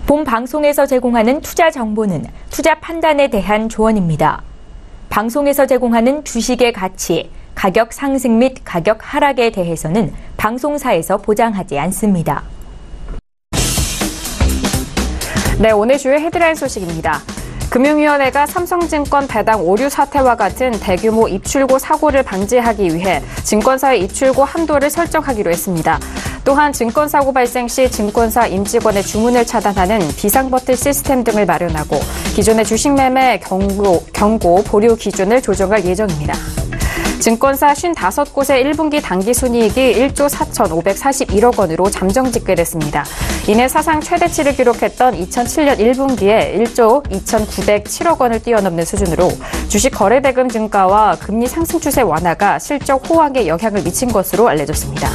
본 방송에서 제공하는 투자 정보는 투자 판단에 대한 조언입니다. 방송에서 제공하는 주식의 가치, 가격 상승 및 가격 하락에 대해서는 방송사에서 보장하지 않습니다. 네, 오늘 주요 헤드라인 소식입니다. 금융위원회가 삼성증권 배당 오류 사태와 같은 대규모 입출고 사고를 방지하기 위해 증권사의 입출고 한도를 설정하기로 했습니다. 또한 증권사고 발생 시 증권사 임직원의 주문을 차단하는 비상버튼 시스템 등을 마련하고 기존의 주식 매매 경고 보류 기준을 조정할 예정입니다. 증권사 55곳의 1분기 당기순이익이 1조 4,541억 원으로 잠정 집계됐습니다. 이내 사상 최대치를 기록했던 2007년 1분기에 1조 2,907억 원을 뛰어넘는 수준으로 주식 거래대금 증가와 금리 상승 추세 완화가 실적 호황에 영향을 미친 것으로 알려졌습니다.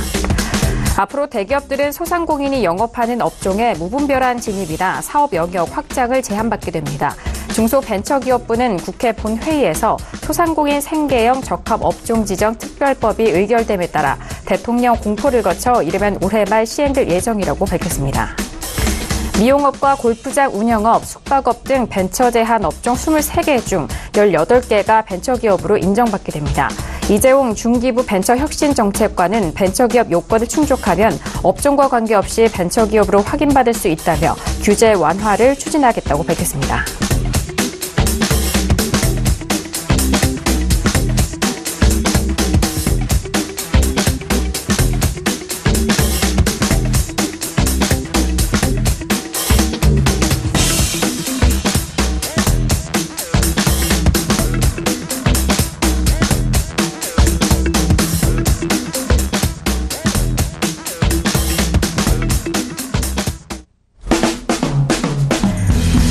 앞으로 대기업들은 소상공인이 영업하는 업종에 무분별한 진입이나 사업 영역 확장을 제한받게 됩니다. 중소벤처기업부는 국회 본회의에서 소상공인 생계형 적합업종지정 특별법이 의결됨에 따라 대통령 공포를 거쳐 이르면 올해 말 시행될 예정이라고 밝혔습니다. 미용업과 골프장 운영업, 숙박업 등 벤처 제한 업종 23개 중 18개가 벤처기업으로 인정받게 됩니다. 이재용 중기부 벤처혁신정책관은 벤처기업 요건을 충족하면 업종과 관계없이 벤처기업으로 확인받을 수 있다며 규제 완화를 추진하겠다고 밝혔습니다.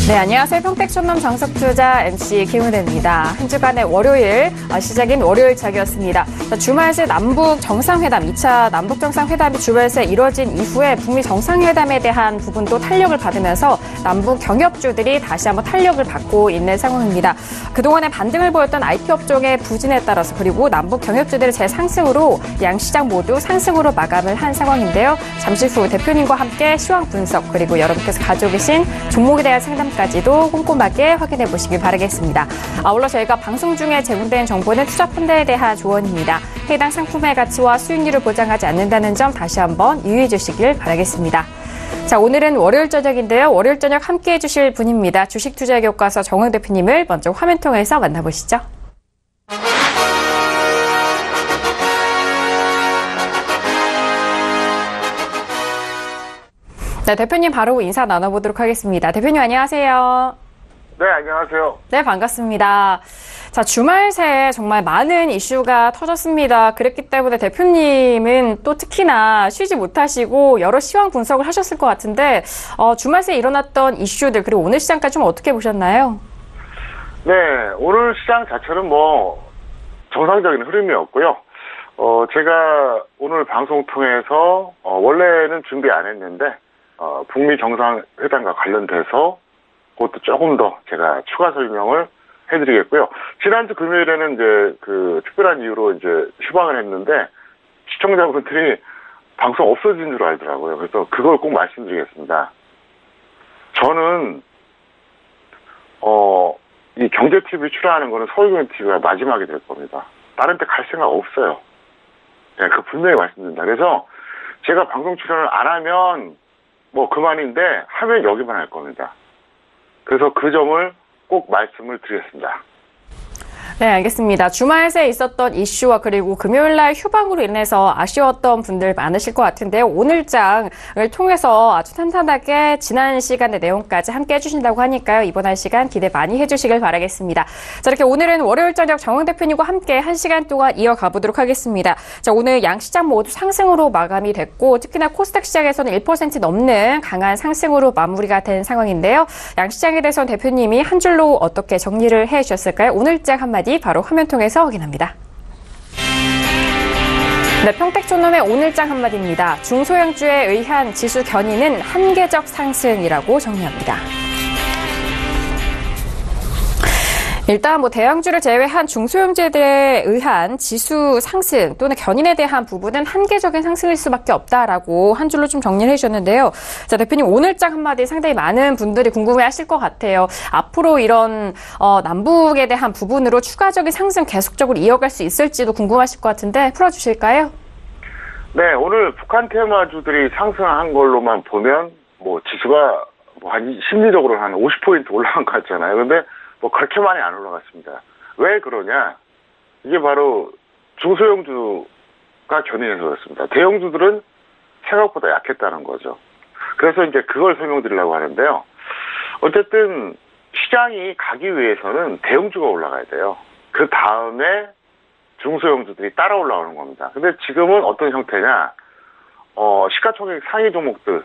네, 안녕하세요. 평택촌놈 정석투자 MC 김은혜입니다. 한 주간의 월요일 시작인 월요일차기였습니다. 주말 새 남북 정상회담, 2차 남북 정상회담이 주말 새 이뤄진 이후에 북미 정상회담에 대한 부분도 탄력을 받으면서 남북 경협주들이 다시 한번 탄력을 받고 있는 상황입니다. 그동안에 반등을 보였던 IT 업종의 부진에 따라서 그리고 남북 경협주들의 재상승으로 양 시장 모두 상승으로 마감을 한 상황인데요. 잠시 후 대표님과 함께 시황 분석 그리고 여러분께서 가지고 계신 종목에 대한 상담까지도 꼼꼼하게 확인해 보시길 바라겠습니다. 아울러 저희가 방송 중에 제공된 정보는 투자 펀드에 대한 조언입니다. 해당 상품의 가치와 수익률을 보장하지 않는다는 점 다시 한번 유의해 주시길 바라겠습니다. 자, 오늘은 월요일 저녁인데요. 월요일 저녁 함께해 주실 분입니다. 주식투자의 교과서 정영 대표님을 먼저 화면 통해서 만나보시죠. 네, 대표님 바로 인사 나눠보도록 하겠습니다. 대표님 안녕하세요. 네, 안녕하세요. 네, 반갑습니다. 자, 주말 새에 정말 많은 이슈가 터졌습니다. 그랬기 때문에 대표님은 또 특히나 쉬지 못하시고 여러 시황 분석을 하셨을 것 같은데 주말 새에 일어났던 이슈들 그리고 오늘 시장까지 좀 어떻게 보셨나요? 네, 오늘 시장 자체는 정상적인 흐름이었고요. 제가 오늘 방송 통해서 원래는 준비 안 했는데 북미 정상회담과 관련돼서 그것도 조금 더 제가 추가 설명을 해드리겠고요. 지난주 금요일에는 이제 특별한 이유로 이제 휴방을 했는데 시청자분들이 방송 없어진 줄 알더라고요. 그래서 그걸 꼭 말씀드리겠습니다. 저는 이 경제TV 출연하는 거는 서울경제TV가 마지막이 될 겁니다. 다른 데 갈 생각 없어요. 네, 그 분명히 말씀드립니다. 그래서 제가 방송 출연을 안 하면 그만인데 하면 여기만 할 겁니다. 그래서 그 점을 꼭 말씀을 드리겠습니다. 네, 알겠습니다. 주말 새에 있었던 이슈와 그리고 금요일날 휴방으로 인해서 아쉬웠던 분들 많으실 것 같은데요. 오늘장을 통해서 아주 탄탄하게 지난 시간의 내용까지 함께 해주신다고 하니까요. 이번 한 시간 기대 많이 해주시길 바라겠습니다. 자, 이렇게 오늘은 월요일 저녁 정영 대표님과 함께 한 시간 동안 이어가 보도록 하겠습니다. 자, 오늘 양시장 모두 상승으로 마감이 됐고 특히나 코스닥 시장에서는 1% 넘는 강한 상승으로 마무리가 된 상황인데요. 양시장에 대해서는 대표님이 한 줄로 어떻게 정리를 해주셨을까요? 오늘장 한마디 바로 화면 통해서 확인합니다. 네, 평택촌놈의 오늘장 한마디입니다. 중소형주에 의한 지수 견인은 한계적 상승이라고 정리합니다. 일단 대형주를 제외한 중소형주들에 의한 지수 상승 또는 견인에 대한 부분은 한계적인 상승일 수밖에 없다라고 한 줄로 좀 정리를 해주셨는데요. 자, 대표님 오늘장 한마디 상당히 많은 분들이 궁금해하실 것 같아요. 앞으로 이런 남북에 대한 부분으로 추가적인 상승 계속적으로 이어갈 수 있을지도 궁금하실 것 같은데 풀어주실까요? 네, 오늘 북한 테마주들이 상승한 걸로만 보면 지수가 한 심리적으로 한 50포인트 올라간 것 같잖아요. 근데 그렇게 많이 안 올라갔습니다. 왜 그러냐? 이게 바로 중소형주가 견인해서 그렇습니다. 대형주들은 생각보다 약했다는 거죠. 그래서 이제 그걸 설명드리려고 하는데요. 어쨌든 시장이 가기 위해서는 대형주가 올라가야 돼요. 그 다음에 중소형주들이 따라 올라오는 겁니다. 근데 지금은 어떤 형태냐? 시가총액 상위 종목들,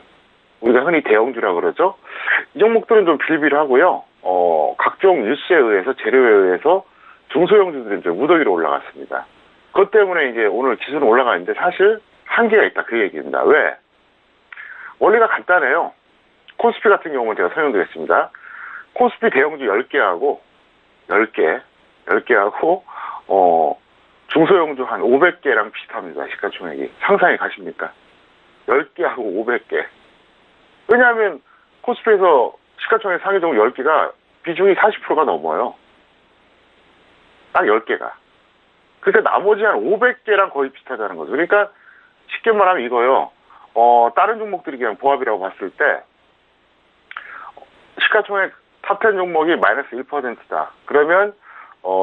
우리가 흔히 대형주라고 그러죠. 이 종목들은 좀 빌빌하고요. 각종 뉴스에 의해서, 재료에 의해서 중소형주들이 이제 무더기로 올라갔습니다. 그것 때문에 이제 오늘 지수는 올라가는데 사실 한계가 있다, 그 얘기입니다. 왜? 원리가 간단해요. 코스피 같은 경우는 제가 설명드렸습니다. 코스피 대형주 10개하고, 중소형주 한 500개랑 비슷합니다. 시가총액이. 상상이 가십니까? 10개하고 500개. 왜냐하면 코스피에서 시가총액 상위 종목 10개가 비중이 40%가 넘어요. 딱 10개가. 그러니까 나머지 한 500개랑 거의 비슷하다는 거죠. 그러니까 쉽게 말하면 이거요. 다른 종목들이 그냥 보합이라고 봤을 때 시가총액 탑10 종목이 마이너스 1%다. 그러면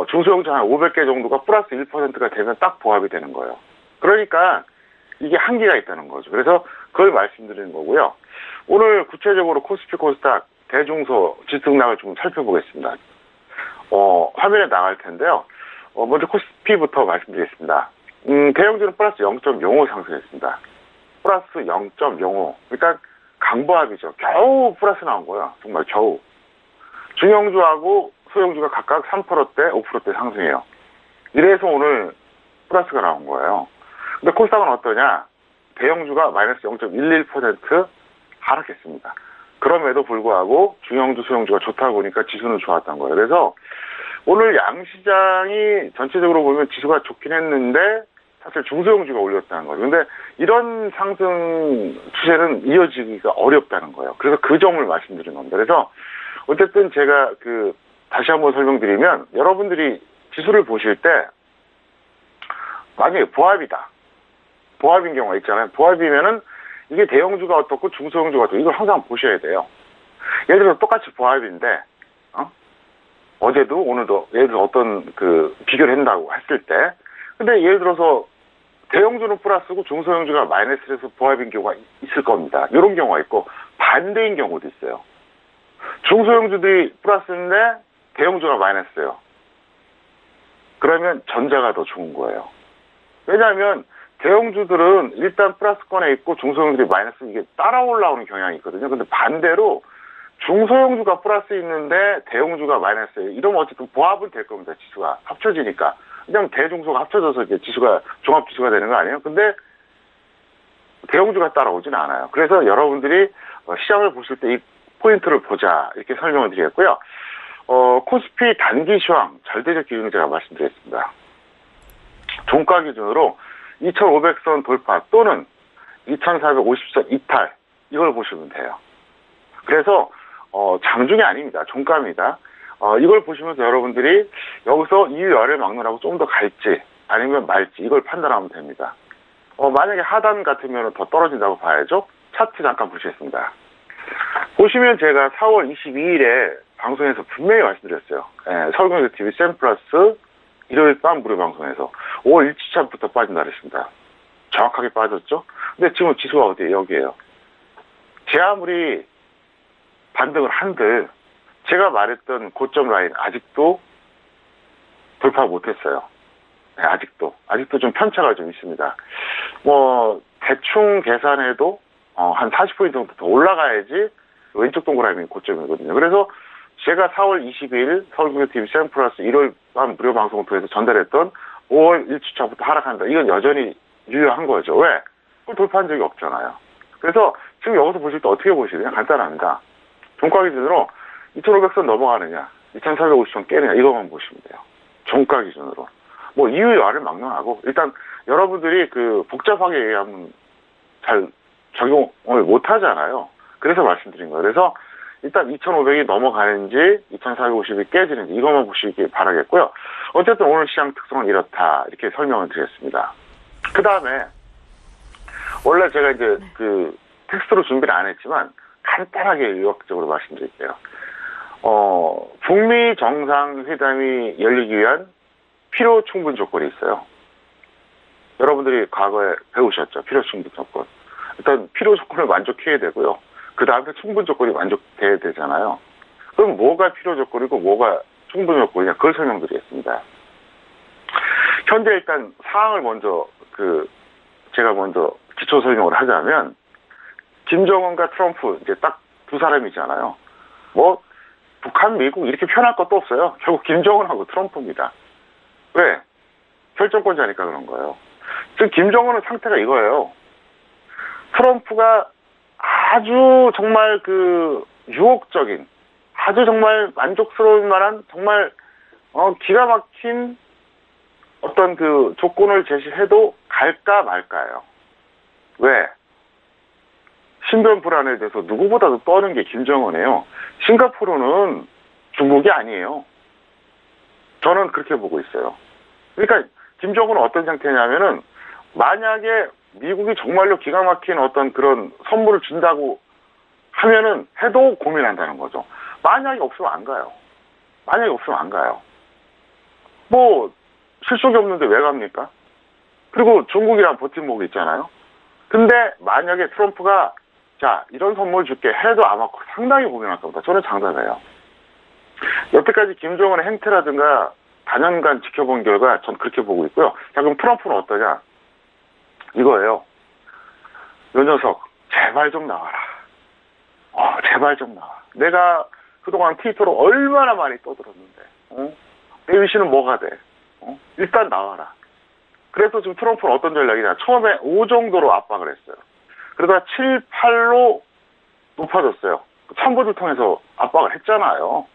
중소형주 한 500개 정도가 플러스 1%가 되면 딱 보합이 되는 거예요. 그러니까 이게 한계가 있다는 거죠. 그래서 그걸 말씀드리는 거고요. 오늘 구체적으로 코스피 코스닥 대중소 지수등락을 좀 살펴보겠습니다. 화면에 나갈 텐데요. 먼저 코스피부터 말씀드리겠습니다. 대형주는 플러스 0.05 상승했습니다. 플러스 0.05. 그러니까 강보합이죠. 겨우 플러스 나온 거야. 정말 겨우. 중형주하고 소형주가 각각 3%대, 5%대 상승해요. 이래서 오늘 플러스가 나온 거예요. 근데 코스닥은 어떠냐? 대형주가 마이너스 0.11% 하락했습니다. 그럼에도 불구하고 중형주, 소형주가 좋다 보니까 지수는 좋았던 거예요. 그래서 오늘 양시장이 전체적으로 보면 지수가 좋긴 했는데 사실 중소형주가 올렸다는 거죠. 근데 이런 상승 추세는 이어지기가 어렵다는 거예요. 그래서 그 점을 말씀드린 겁니다. 그래서 어쨌든 제가 다시 한번 설명드리면 여러분들이 지수를 보실 때 만약에 보합이다. 보합인 경우가 있잖아요. 보합이면은 이게 대형주가 어떻고 중소형주가 어떻고 이걸 항상 보셔야 돼요. 예를 들어서 똑같이 보합인데 어제도 오늘도 예를 들어 어떤 비교를 한다고 했을 때 근데 예를 들어서 대형주는 플러스고 중소형주가 마이너스에서 보합인 경우가 있을 겁니다. 이런 경우가 있고 반대인 경우도 있어요. 중소형주들이 플러스인데 대형주가 마이너스예요. 그러면 전자가 더 좋은 거예요. 왜냐하면 대형주들은 일단 플러스권에 있고 중소형주들이 마이너스 이게 따라 올라오는 경향이 있거든요. 근데 반대로 중소형주가 플러스 있는데 대형주가 마이너스예요. 이러면 어쨌든 보합은 될 겁니다. 지수가 합쳐지니까. 그냥 대중소가 합쳐져서 이제 지수가 종합지수가 되는 거 아니에요? 근데 대형주가 따라오진 않아요. 그래서 여러분들이 시장을 보실 때 이 포인트를 보자 이렇게 설명을 드리겠고요. 코스피 단기 시황 절대적 기준을 제가 말씀드렸습니다. 종가 기준으로 2500선 돌파 또는 2450선 이탈 이걸 보시면 돼요. 그래서 장중이 아닙니다. 종가입니다. 이걸 보시면서 여러분들이 여기서 이 열을 막느라고 좀 더 갈지 아니면 말지 이걸 판단하면 됩니다. 만약에 하단 같으면 더 떨어진다고 봐야죠. 차트 잠깐 보시겠습니다. 보시면 제가 4월 22일에 방송에서 분명히 말씀드렸어요. 서울경제TV 샘플러스 일요일 밤 무료 방송에서 5월 1주차부터 빠진다 그랬습니다. 정확하게 빠졌죠? 근데 지금 지수가 어디에요? 여기에요. 제 아무리 반등을 한들 제가 말했던 고점 라인 아직도 돌파 못했어요. 네, 아직도 좀 편차가 좀 있습니다. 대충 계산해도 한 40포인트 정도 더 올라가야지 왼쪽 동그라미 고점이거든요. 그래서 제가 4월 20일 서울경제TV 샘플러스 일요일 밤 무료 방송을 통해서 전달했던 5월 1주차부터 하락한다. 이건 여전히 유효한 거죠. 왜? 그걸 돌파한 적이 없잖아요. 그래서 지금 여기서 보실 때 어떻게 보시느냐? 간단합니다. 종가 기준으로 2500선 넘어가느냐? 2450선 깨느냐 이것만 보시면 돼요. 종가 기준으로. 뭐 이유와를 막론하고 일단 여러분들이 그 복잡하게 얘기하면 잘 적용을 못 하잖아요. 그래서 말씀드린 거예요. 그래서 일단 2,500이 넘어가는지 2,450이 깨지는지 이것만 보시기 바라겠고요. 어쨌든 오늘 시장 특성은 이렇다 이렇게 설명을 드렸습니다. 그 다음에 원래 제가 이제 그 텍스트로 준비를 안 했지만 간단하게 요약적으로 말씀드릴게요. 북미 정상회담이 열리기 위한 필요 충분 조건이 있어요. 여러분들이 과거에 배우셨죠? 필요 충분 조건. 일단 필요 조건을 만족해야 되고요. 그 다음에 충분 조건이 만족돼야 되잖아요. 그럼 뭐가 필요 조건이고 뭐가 충분 조건이냐 그걸 설명드리겠습니다. 현재 일단 사항을 먼저 제가 먼저 기초 설명을 하자면 김정은과 트럼프 이제 딱 두 사람이잖아요. 뭐 북한, 미국 이렇게 표현할 것도 없어요. 결국 김정은하고 트럼프입니다. 왜? 결정권자니까 그런 거예요. 지금 김정은의 상태가 이거예요. 트럼프가 아주 정말 그 유혹적인, 아주 정말 만족스러울 만한 정말 기가 막힌 어떤 그 조건을 제시해도 갈까 말까예요. 왜? 신변 불안에 대해서 누구보다도 떠는 게 김정은이에요. 싱가포르는 중국이 아니에요. 저는 그렇게 보고 있어요. 그러니까 김정은은 어떤 상태냐면은 만약에 미국이 정말로 기가 막힌 어떤 그런 선물을 준다고 하면은 해도 고민한다는 거죠. 만약에 없으면 안 가요. 만약에 없으면 안 가요. 뭐 실속이 없는데 왜 갑니까? 그리고 중국이랑 버팀목이 있잖아요. 근데 만약에 트럼프가 자 이런 선물 줄게 해도 아마 상당히 고민할 겁니다. 저는 장담해요. 여태까지 김정은의 행태라든가 다년간 지켜본 결과 전 그렇게 보고 있고요. 자 그럼 트럼프는 어떠냐? 이거예요. 요 녀석 제발 좀 나와라. 제발 좀 나와. 내가 그동안 트위터로 얼마나 많이 떠들었는데 내 위신은 뭐가 돼? 일단 나와라. 그래서 지금 트럼프는 어떤 전략이냐. 처음에 5 정도로 압박을 했어요. 그러다가 7, 8로 높아졌어요. 참고들 통해서 압박을 했잖아요.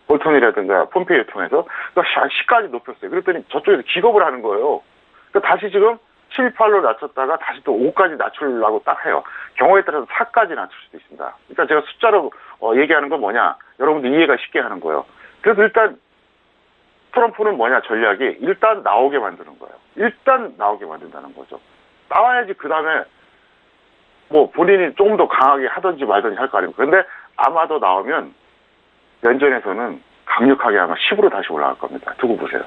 볼턴이라든가 폼페이오 통해서. 그러니까 10까지 높였어요. 그랬더니 저쪽에서 기겁을 하는 거예요. 그러니까 다시 지금 7, 8로 낮췄다가 다시 또 5까지 낮추려고 딱 해요. 경우에 따라서 4까지 낮출 수도 있습니다. 그러니까 제가 숫자로 얘기하는 건 뭐냐. 여러분들 이해가 쉽게 하는 거예요. 그래서 일단 트럼프는 뭐냐 전략이 일단 나오게 만드는 거예요. 일단 나오게 만든다는 거죠. 나와야지 그 다음에 뭐 본인이 조금 더 강하게 하든지 말든지 할 거 아닙니까. 근데 아마도 나오면 연전에서는 강력하게 아마 10으로 다시 올라갈 겁니다. 두고 보세요.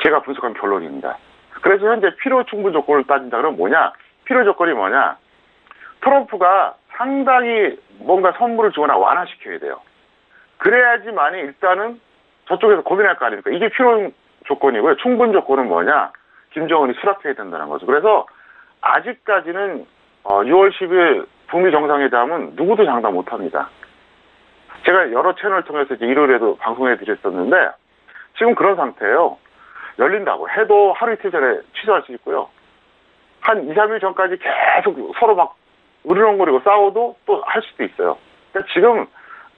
제가 분석한 결론입니다. 그래서 현재 필요 충분 조건을 따진다 그러면 뭐냐? 필요 조건이 뭐냐? 트럼프가 상당히 뭔가 선물을 주거나 완화시켜야 돼요. 그래야지만이 일단은 저쪽에서 고민할 거 아닙니까? 이게 필요 조건이고요. 충분 조건은 뭐냐? 김정은이 수락해야 된다는 거죠. 그래서 아직까지는 6월 10일 북미 정상회담은 누구도 장담 못합니다. 제가 여러 채널을 통해서 이제 일요일에도 방송해 드렸었는데 지금 그런 상태예요. 열린다고 해도 하루 이틀 전에 취소할 수 있고요. 한 2, 3일 전까지 계속 서로 막 으르렁거리고 싸워도 또 할 수도 있어요. 그러니까 지금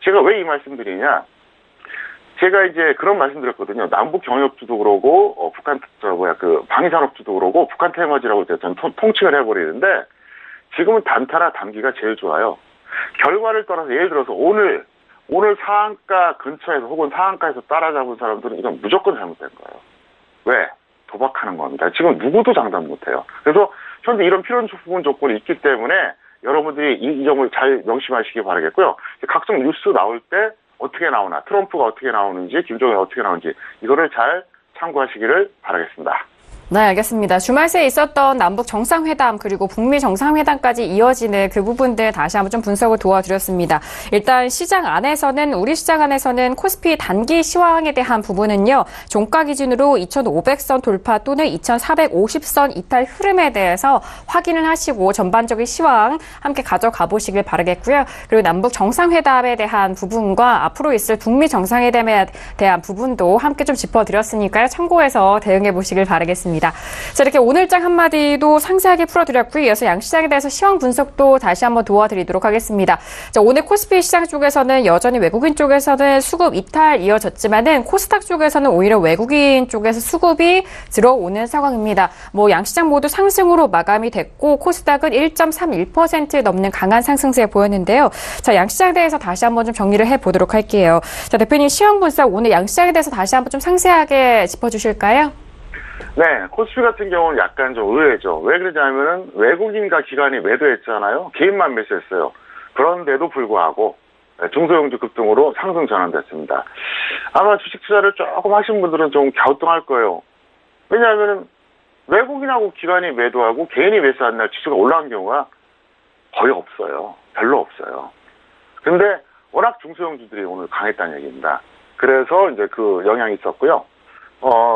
제가 왜 이 말씀드리냐. 제가 이제 그런 말씀 드렸거든요. 남북 경협주도 그러고, 북한, 방위산업주도 그러고, 북한 테마지라고 저는 통칭을 해버리는데, 지금은 단타나 단기가 제일 좋아요. 결과를 떠나서 예를 들어서 오늘 상한가 근처에서 혹은 상한가에서 따라잡은 사람들은 이건 무조건 잘못된 거예요. 왜? 도박하는 겁니다. 지금 누구도 장담 못해요. 그래서 현재 이런 필요 부분 조건이 있기 때문에 여러분들이 이 점을 잘 명심하시기 바라겠고요. 각종 뉴스 나올 때 어떻게 나오나, 트럼프가 어떻게 나오는지, 김정은이 어떻게 나오는지 이거를 잘 참고하시기를 바라겠습니다. 네, 알겠습니다. 주말 새에 있었던 남북 정상회담 그리고 북미 정상회담까지 이어지는 그 부분들 다시 한번 좀 분석을 도와드렸습니다. 일단 우리 시장 안에서는 코스피 단기 시황에 대한 부분은요. 종가 기준으로 2,500선 돌파 또는 2,450선 이탈 흐름에 대해서 확인을 하시고 전반적인 시황 함께 가져가 보시길 바라겠고요. 그리고 남북 정상회담에 대한 부분과 앞으로 있을 북미 정상회담에 대한 부분도 함께 좀 짚어드렸으니까요. 참고해서 대응해 보시길 바라겠습니다. 알겠습니다. 자, 이렇게 오늘장 한마디도 상세하게 풀어드렸고요. 이어서 양시장에 대해서 시황 분석도 다시 한번 도와드리도록 하겠습니다. 자, 오늘 코스피 시장 쪽에서는 여전히 외국인 쪽에서는 수급 이탈 이어졌지만은 코스닥 쪽에서는 오히려 외국인 쪽에서 수급이 들어오는 상황입니다. 뭐 양시장 모두 상승으로 마감이 됐고 코스닥은 1.31% 넘는 강한 상승세 보였는데요. 자, 양시장에 대해서 다시 한번 좀 정리를 해보도록 할게요. 자, 대표님 시황 분석 오늘 양시장에 대해서 다시 한번 좀 상세하게 짚어주실까요? 네, 코스피 같은 경우는 약간 좀 의외죠. 왜 그러냐면은 외국인과 기관이 매도했잖아요. 개인만 매수했어요. 그런데도 불구하고 중소형주 급등으로 상승 전환됐습니다. 아마 주식 투자를 조금 하신 분들은 좀 갸우뚱할 거예요. 왜냐하면은 외국인하고 기관이 매도하고 개인이 매수한 날 지수가 올라간 경우가 거의 없어요. 별로 없어요. 근데 워낙 중소형주들이 오늘 강했다는 얘기입니다. 그래서 이제 그 영향이 있었고요.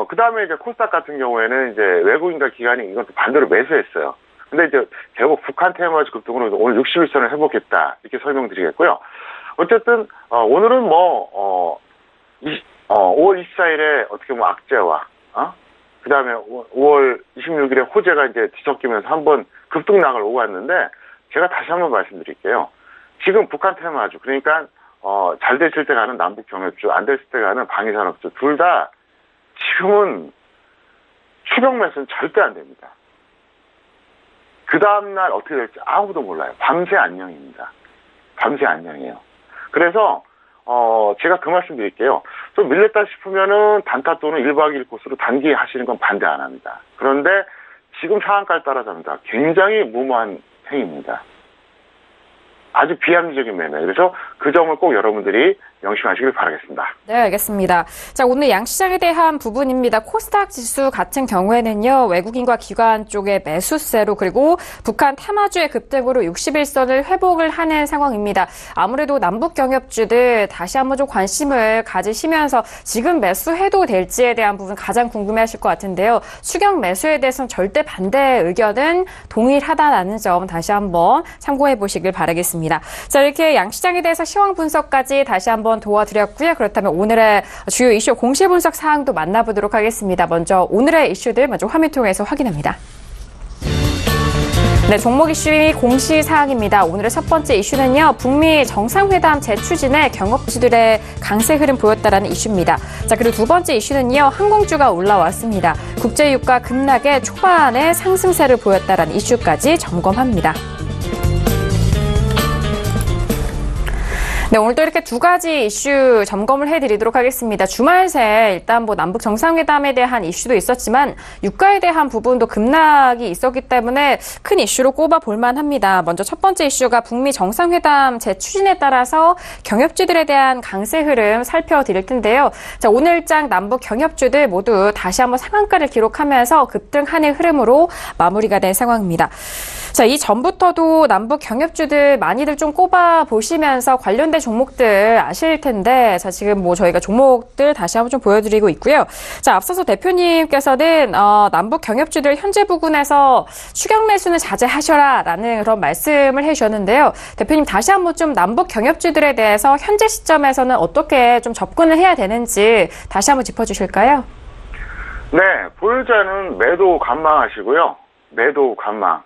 그 다음에 이제 코스닥 같은 경우에는 이제 외국인과 기관이 이것도 반대로 매수했어요. 근데 이제 결국 북한 테마주 급등으로 오늘 61선을 회복했다. 이렇게 설명드리겠고요. 어쨌든, 오늘은 5월 24일에 어떻게 보면 악재와, 그 다음에 5월 26일에 호재가 이제 뒤섞이면서 한번 급등락을 오고 왔는데, 제가 다시 한번 말씀드릴게요. 지금 북한 테마주, 그러니까, 잘 됐을 때 가는 남북 경협주, 안 됐을 때 가는 방위산업주, 둘 다 지금은 추격 매수는 절대 안 됩니다. 그 다음날 어떻게 될지 아무도 몰라요. 밤새 안녕입니다. 밤새 안녕이에요. 그래서, 제가 그 말씀 드릴게요. 좀 밀렸다 싶으면은 단타 또는 1박 2일 코스로 단기 하시는 건 반대 안 합니다. 그런데 지금 상한가를 따라잡니다. 굉장히 무모한 행위입니다. 아주 비합리적인 매매. 그래서 그 점을 꼭 여러분들이 명심하시길 바라겠습니다. 네, 알겠습니다. 자, 오늘 양시장에 대한 부분입니다. 코스닥 지수 같은 경우에는요, 외국인과 기관 쪽의 매수세로 그리고 북한 테마주의 급등으로 61선을 회복을 하는 상황입니다. 아무래도 남북 경협주들 다시 한번 좀 관심을 가지시면서 지금 매수해도 될지에 대한 부분 가장 궁금해하실 것 같은데요. 추격 매수에 대해서는 절대 반대 의견은 동일하다라는 점 다시 한번 참고해 보시길 바라겠습니다. 자, 이렇게 양시장에 대해서 시황 분석까지 다시 한번 도와드렸고요. 그렇다면 오늘의 주요 이슈 공시 분석 사항도 만나보도록 하겠습니다. 먼저 오늘의 이슈들 먼저 화면 통해서 확인합니다. 네, 종목 이슈 공시 사항입니다. 오늘의 첫 번째 이슈는요, 북미 정상회담 재추진에 경업주들의 강세 흐름 보였다라는 이슈입니다. 자, 그리고 두 번째 이슈는요, 항공주가 올라왔습니다. 국제유가 급락에 초반에 상승세를 보였다라는 이슈까지 점검합니다. 네, 오늘도 이렇게 두 가지 이슈 점검을 해드리도록 하겠습니다. 주말 새 일단 뭐 남북 정상회담에 대한 이슈도 있었지만 유가에 대한 부분도 급락이 있었기 때문에 큰 이슈로 꼽아볼 만합니다. 먼저 첫 번째 이슈가 북미 정상회담 재추진에 따라서 경협주들에 대한 강세 흐름 살펴드릴 텐데요. 자, 오늘장 남북 경협주들 모두 다시 한번 상한가를 기록하면서 급등하는 흐름으로 마무리가 된 상황입니다. 자, 이 전부터도 남북 경협주들 많이들 좀 꼽아보시면서 관련된 종목들 아실 텐데, 자, 지금 뭐 저희가 종목들 다시 한번 좀 보여드리고 있고요. 자, 앞서서 대표님께서는, 남북 경협주들 현재 부근에서 추격 매수는 자제하셔라라는 그런 말씀을 해주셨는데요. 대표님 다시 한번 좀 남북 경협주들에 대해서 현재 시점에서는 어떻게 좀 접근을 해야 되는지 다시 한번 짚어주실까요? 네, 보유자는 매도 관망하시고요. 매도 관망.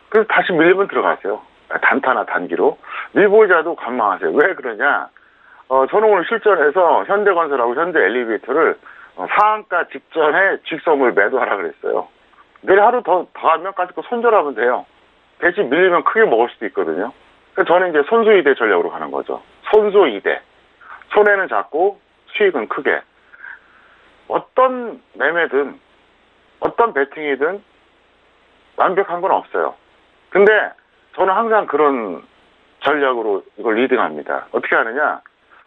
그래서 다시 밀리면 들어가세요. 단타나 단기로. 밀보자도 관망하세요. 왜 그러냐? 저는 오늘 실전에서 현대건설하고 현대엘리베이터를 상한가 직전에 직선물 매도하라 그랬어요. 내일 하루 더 하면 까짓 거 손절하면 돼요. 대신 밀리면 크게 먹을 수도 있거든요. 그래서 저는 이제 손수이대 전략으로 가는 거죠. 손수이대. 손해는 작고 수익은 크게. 어떤 매매든 어떤 베팅이든 완벽한 건 없어요. 근데 저는 항상 그런 전략으로 이걸 리딩합니다. 어떻게 하느냐?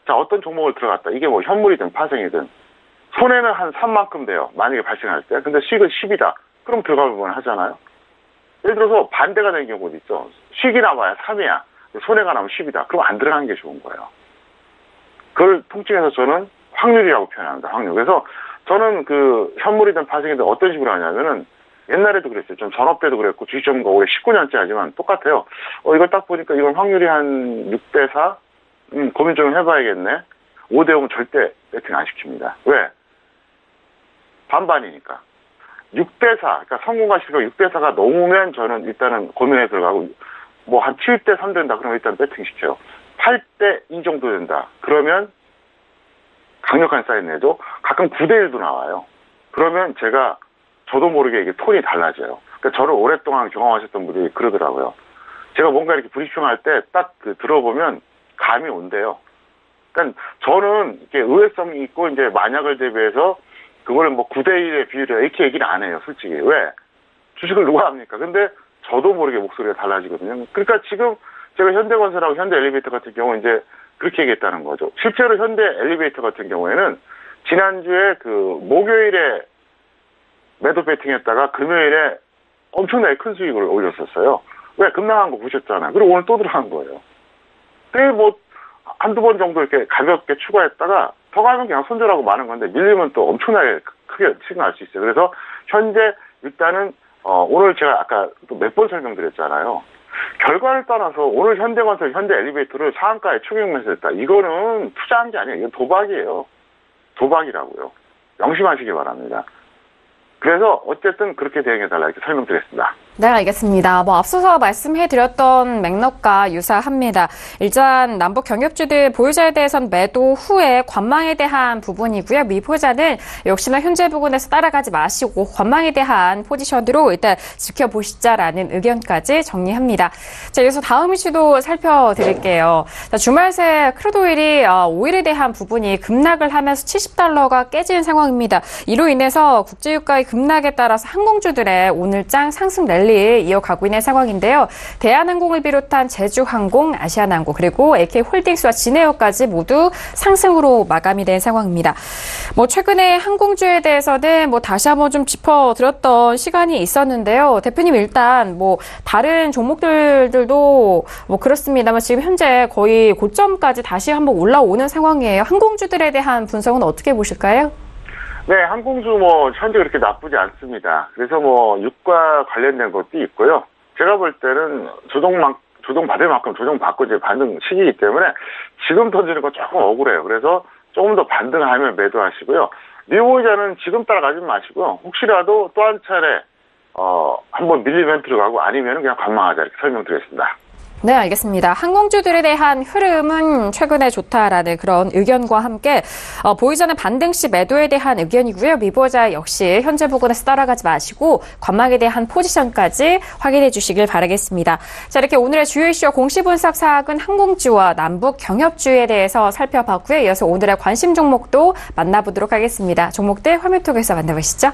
자, 어떤 종목을 들어갔다. 이게 뭐 현물이든 파생이든 손해는 한 3만큼 돼요. 만약에 발생할 때. 근데 수익은 10이다. 그럼 들어가면 하잖아요. 예를 들어서 반대가 되는 경우도 있죠. 수익이 나와야 3이야. 손해가 나면 10이다. 그럼 안 들어가는 게 좋은 거예요. 그걸 통칭해서 저는 확률이라고 표현합니다. 확률. 그래서 저는 그 현물이든 파생이든 어떤 식으로 하냐면은 옛날에도 그랬어요. 좀 전업 때도 그랬고 주식전문가 올해 19년째 하지만 똑같아요. 이걸 딱 보니까 이건 확률이 한 6대4? 고민 좀 해봐야겠네. 5대5는 절대 배팅 안 시킵니다. 왜? 반반이니까. 6대4, 그러니까 성공과 실패 6대4가 넘으면 저는 일단은 고민에 들어가고, 뭐 한 7대3 된다. 그러면 일단 배팅 시켜요. 8대2 정도 된다. 그러면 강력한 사인 내죠. 가끔 9대1도 나와요. 그러면 저도 모르게 이게 톤이 달라져요. 그러니까 저를 오랫동안 경험하셨던 분들이 그러더라고요. 제가 뭔가 이렇게 브리핑할 때 딱 들어보면 감이 온대요. 그러니까 저는 이렇게 의외성이 있고 이제 만약을 대비해서 그걸 뭐 9대1의 비율이야 이렇게 얘기는 안 해요. 솔직히. 왜? 주식을 누가 합니까? 근데 저도 모르게 목소리가 달라지거든요. 그러니까 지금 제가 현대건설하고 현대엘리베이터 같은 경우 이제 그렇게 얘기했다는 거죠. 실제로 현대엘리베이터 같은 경우에는 지난주에 그 목요일에 매도 배팅했다가 금요일에 엄청나게 큰 수익을 올렸었어요. 왜? 급락한 거 보셨잖아요. 그리고 오늘 또 들어간 거예요. 근데 뭐 한두 번 정도 이렇게 가볍게 추가했다가 더 가면 그냥 손절하고 마는 건데 밀리면 또 엄청나게 크게 시그널 수 있어요. 그래서 현재 일단은 오늘 제가 아까 또 몇 번 설명드렸잖아요. 결과를 떠나서 오늘 현대건설, 현대엘리베이터를 상한가에 추격 매수했다. 이거는 투자한 게 아니에요. 이건 도박이에요. 도박이라고요. 명심하시기 바랍니다. 그래서 어쨌든 그렇게 대응해달라 이렇게 설명드렸습니다. 네, 알겠습니다. 앞서서 말씀해드렸던 맥락과 유사합니다. 일단 남북 경협주들 보유자에 대해선 매도 후에 관망에 대한 부분이고요. 미보유자는 역시나 현재 부근에서 따라가지 마시고 관망에 대한 포지션으로 일단 지켜보시자라는 의견까지 정리합니다. 자, 여기서 다음 이슈도 살펴드릴게요. 자, 주말 새 크루드오일이 오일에 대한 부분이 급락을 하면서 $70가 깨지는 상황입니다. 이로 인해서 국제유가의 급락에 따라서 항공주들의 오늘장 상승 랠리 이어가고 있는 상황인데요. 대한항공을 비롯한 제주항공, 아시아나항공 그리고 AK홀딩스와 진에어까지 모두 상승으로 마감이 된 상황입니다. 최근에 항공주에 대해서는 다시 한번 좀 짚어드렸던 시간이 있었는데요. 대표님 일단 다른 종목들도 그렇습니다만 지금 현재 거의 고점까지 다시 한번 올라오는 상황이에요. 항공주들에 대한 분석은 어떻게 보실까요? 네, 항공주 현재 그렇게 나쁘지 않습니다. 그래서 유가 관련된 것도 있고요. 제가 볼 때는 조정받을 만큼 조정받고 이제 반등 시기이기 때문에 지금 던지는 거 조금 억울해요. 그래서 조금 더 반등하면 매도하시고요. 미보유자는 지금 따라가지 마시고요. 혹시라도 또 한 차례, 한번 밀리면 들어가고 아니면 그냥 관망하자 이렇게 설명드리겠습니다. 네, 알겠습니다. 항공주들에 대한 흐름은 최근에 좋다라는 그런 의견과 함께 보유자는 반등 시 매도에 대한 의견이고요. 미보유자 역시 현재 부근에서 따라가지 마시고 관망에 대한 포지션까지 확인해 주시길 바라겠습니다. 자, 이렇게 오늘의 주요 이슈와 공시 분석 사항은 항공주와 남북 경협주에 대해서 살펴봤고요. 이어서 오늘의 관심 종목도 만나보도록 하겠습니다. 종목들 화면 통해서 만나보시죠.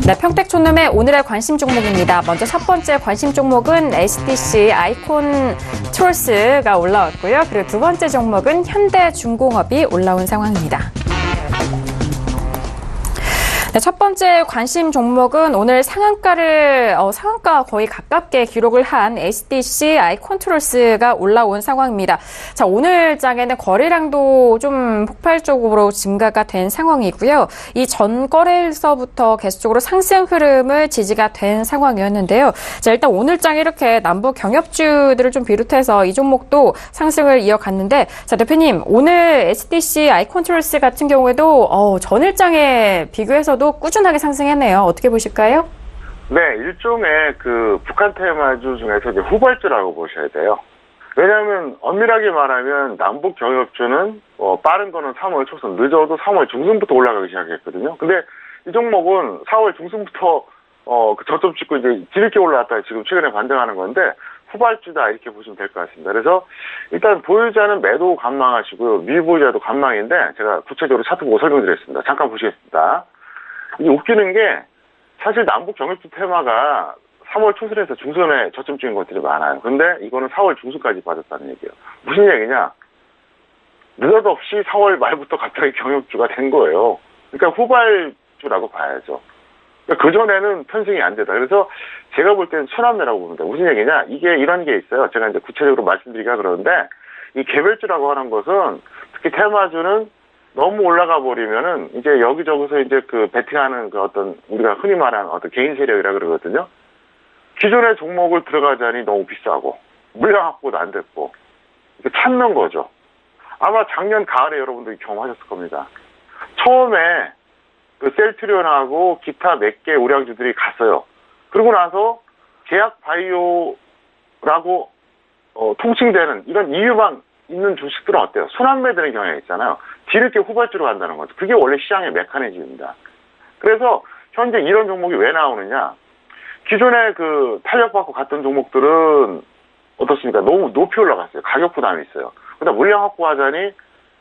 네, 평택촌놈의 오늘의 관심 종목입니다. 먼저 첫 번째 관심 종목은 SDC 아이콘트롤스가 올라왔고요. 그리고 두 번째 종목은 현대중공업이 올라온 상황입니다. 네, 첫 번째 관심 종목은 오늘 상한가 거의 가깝게 기록을 한 SDC 아이콘트롤스가 올라온 상황입니다. 자, 오늘 장에는 거래량도 좀 폭발적으로 증가가 된 상황이고요. 이 전 거래일서부터 계속적으로 상승 흐름을 지지가 된 상황이었는데요. 자, 일단 오늘 장에 이렇게 남북 경협주들을 좀 비롯해서 이 종목도 상승을 이어갔는데, 자, 대표님, 오늘 SDC 아이콘트롤스 같은 경우에도 전일장에 비교해서도 꾸준하게 상승했네요. 어떻게 보실까요? 네, 일종의 북한 테마주 중에서 이제 후발주라고 보셔야 돼요. 왜냐하면 엄밀하게 말하면 남북 경협주는 빠른 거는 3월 초순, 늦어도 3월 중순부터 올라가기 시작했거든요. 근데 이 종목은 4월 중순부터 저점 찍고 이제 뒤늦게 올라왔다가 지금 최근에 반등하는 건데 후발주다 이렇게 보시면 될 것 같습니다. 그래서 일단 보유자는 매도 관망하시고요. 미보유자도 관망인데 제가 구체적으로 차트 보고 설명드리겠습니다. 잠깐 보시겠습니다. 이게 웃기는 게 사실 남북 경협주 테마가 3월 초순에서 중순에 저점 찍은 것들이 많아요. 근데 이거는 4월 중순까지 빠졌다는 얘기예요. 무슨 얘기냐? 느닷없이 4월 말부터 갑자기 경협주가 된 거예요. 그러니까 후발주라고 봐야죠. 그러니까 그전에는 편승이 안 되다. 그래서 제가 볼 때는 천합매라고 봅니다. 무슨 얘기냐? 이게 이런 게 있어요. 제가 이제 구체적으로 말씀드리기가 그러는데 이 개별주라고 하는 것은 특히 테마주는 너무 올라가 버리면은 이제 여기저기서 이제 베팅하는 어떤 우리가 흔히 말하는 어떤 개인 세력이라 그러거든요. 기존의 종목을 들어가자니 너무 비싸고 물량 확보도 안 됐고 찾는 거죠. 아마 작년 가을에 여러분들이 경험하셨을 겁니다. 처음에 그 셀트리온하고 기타 몇 개 우량주들이 갔어요. 그러고 나서 제약바이오라고 통칭되는 이런 이유만 있는 주식들은 어때요? 순환매되는 경향이 있잖아요. 뒤늦게 후발주로 간다는 거죠. 그게 원래 시장의 메커니즘입니다. 그래서 현재 이런 종목이 왜 나오느냐? 기존에 그 탄력받고 갔던 종목들은 어떻습니까? 너무 높이 올라갔어요. 가격 부담이 있어요. 그다음 물량 확보하자니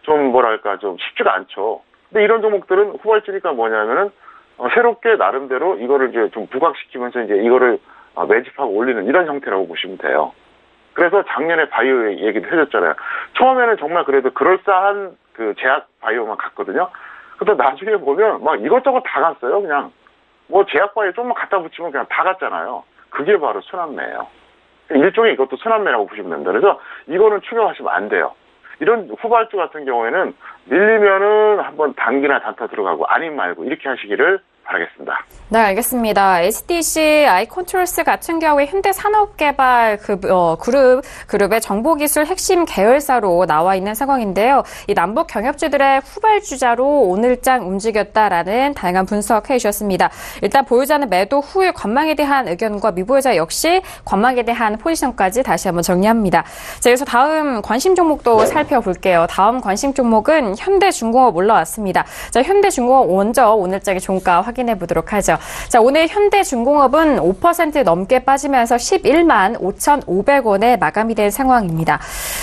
좀 뭐랄까 좀 쉽지가 않죠. 근데 이런 종목들은 후발주니까 뭐냐면은 새롭게 나름대로 이거를 이제 좀 부각시키면서 이제 이거를 매집하고 올리는 이런 형태라고 보시면 돼요. 그래서 작년에 바이오 얘기도 해줬잖아요. 처음에는 정말 그래도 그럴싸한 그 제약 바이오만 갔거든요. 근데 나중에 보면 막 이것저것 다 갔어요. 그냥 뭐 제약 바이오 좀만 갖다 붙이면 그냥 다 갔잖아요. 그게 바로 순환매예요. 일종의 이것도 순환매라고 보시면 됩니다. 그래서 이거는 추격하시면 안 돼요. 이런 후발주 같은 경우에는 밀리면은 한번 단기나 단타 들어가고 아님 말고 이렇게 하시기를 바라겠습니다. 네, 알겠습니다. HTC 아이컨트롤스 같은 경우에 현대산업개발 그룹의 정보기술 핵심 계열사로 나와 있는 상황인데요. 이 남북 경협주들의 후발주자로 오늘장 움직였다라는 다양한 분석해 주셨습니다. 일단 보유자는 매도 후의 관망에 대한 의견과 미보유자 역시 관망에 대한 포지션까지 다시 한번 정리합니다. 자, 그래서 다음 관심 종목도 살펴볼게요. 다음 관심 종목은 현대중공업 올라왔습니다. 자, 현대중공업 먼저 오늘장의 종가 확인해 보도록 하죠. 자, 오늘 현대중공업은 5% 넘게 빠지면서 11만 5,500원에 마감이 된 상황입니다.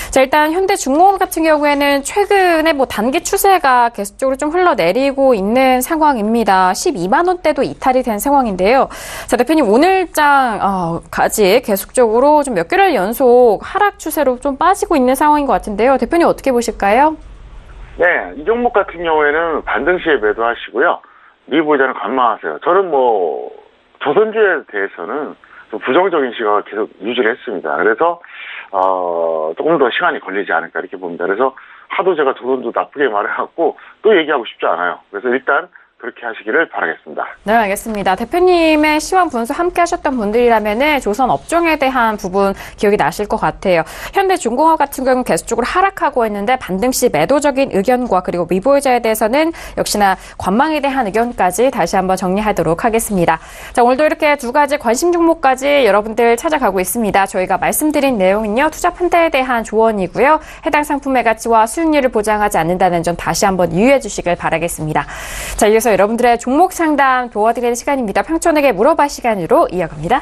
자, 일단 현대중공업 같은 경우에는 최근에 뭐 단기 추세가 계속적으로 좀 흘러내리고 있는 상황입니다. 12만 원대도 이탈이 된 상황인데요. 자, 대표님 오늘장까지 계속적으로 좀 몇 개월 연속 하락 추세로 좀 빠지고 있는 상황인 것 같은데요. 대표님 어떻게 보실까요? 네, 이 종목 같은 경우에는 반등 시에 매도하시고요. 미보유자는 관망하세요. 저는 뭐 조선주에 대해서는 좀 부정적인 시각을 계속 유지를 했습니다. 그래서 조금 더 시간이 걸리지 않을까 이렇게 봅니다. 그래서 하도 제가 조선주 나쁘게 말해갖고 또 얘기하고 싶지 않아요. 그래서 일단 그렇게 하시기를 바라겠습니다. 네, 알겠습니다. 대표님의 시황 분석 함께 하셨던 분들이라면 조선 업종에 대한 부분 기억이 나실 것 같아요. 현대중공업 같은 경우는 계속적으로 하락하고 있는데 반등 시 매도적인 의견과 그리고 미보유자에 대해서는 역시나 관망에 대한 의견까지 다시 한번 정리하도록 하겠습니다. 자, 오늘도 이렇게 두 가지 관심 종목까지 여러분들 찾아가고 있습니다. 저희가 말씀드린 내용은요, 투자 판단에 대한 조언이고요. 해당 상품의 가치와 수익률을 보장하지 않는다는 점 다시 한번 유의해 주시길 바라겠습니다. 자, 이어서 여러분들의 종목 상담 도와드리는 시간입니다. 평촌에게 물어봐 시간으로 이어갑니다.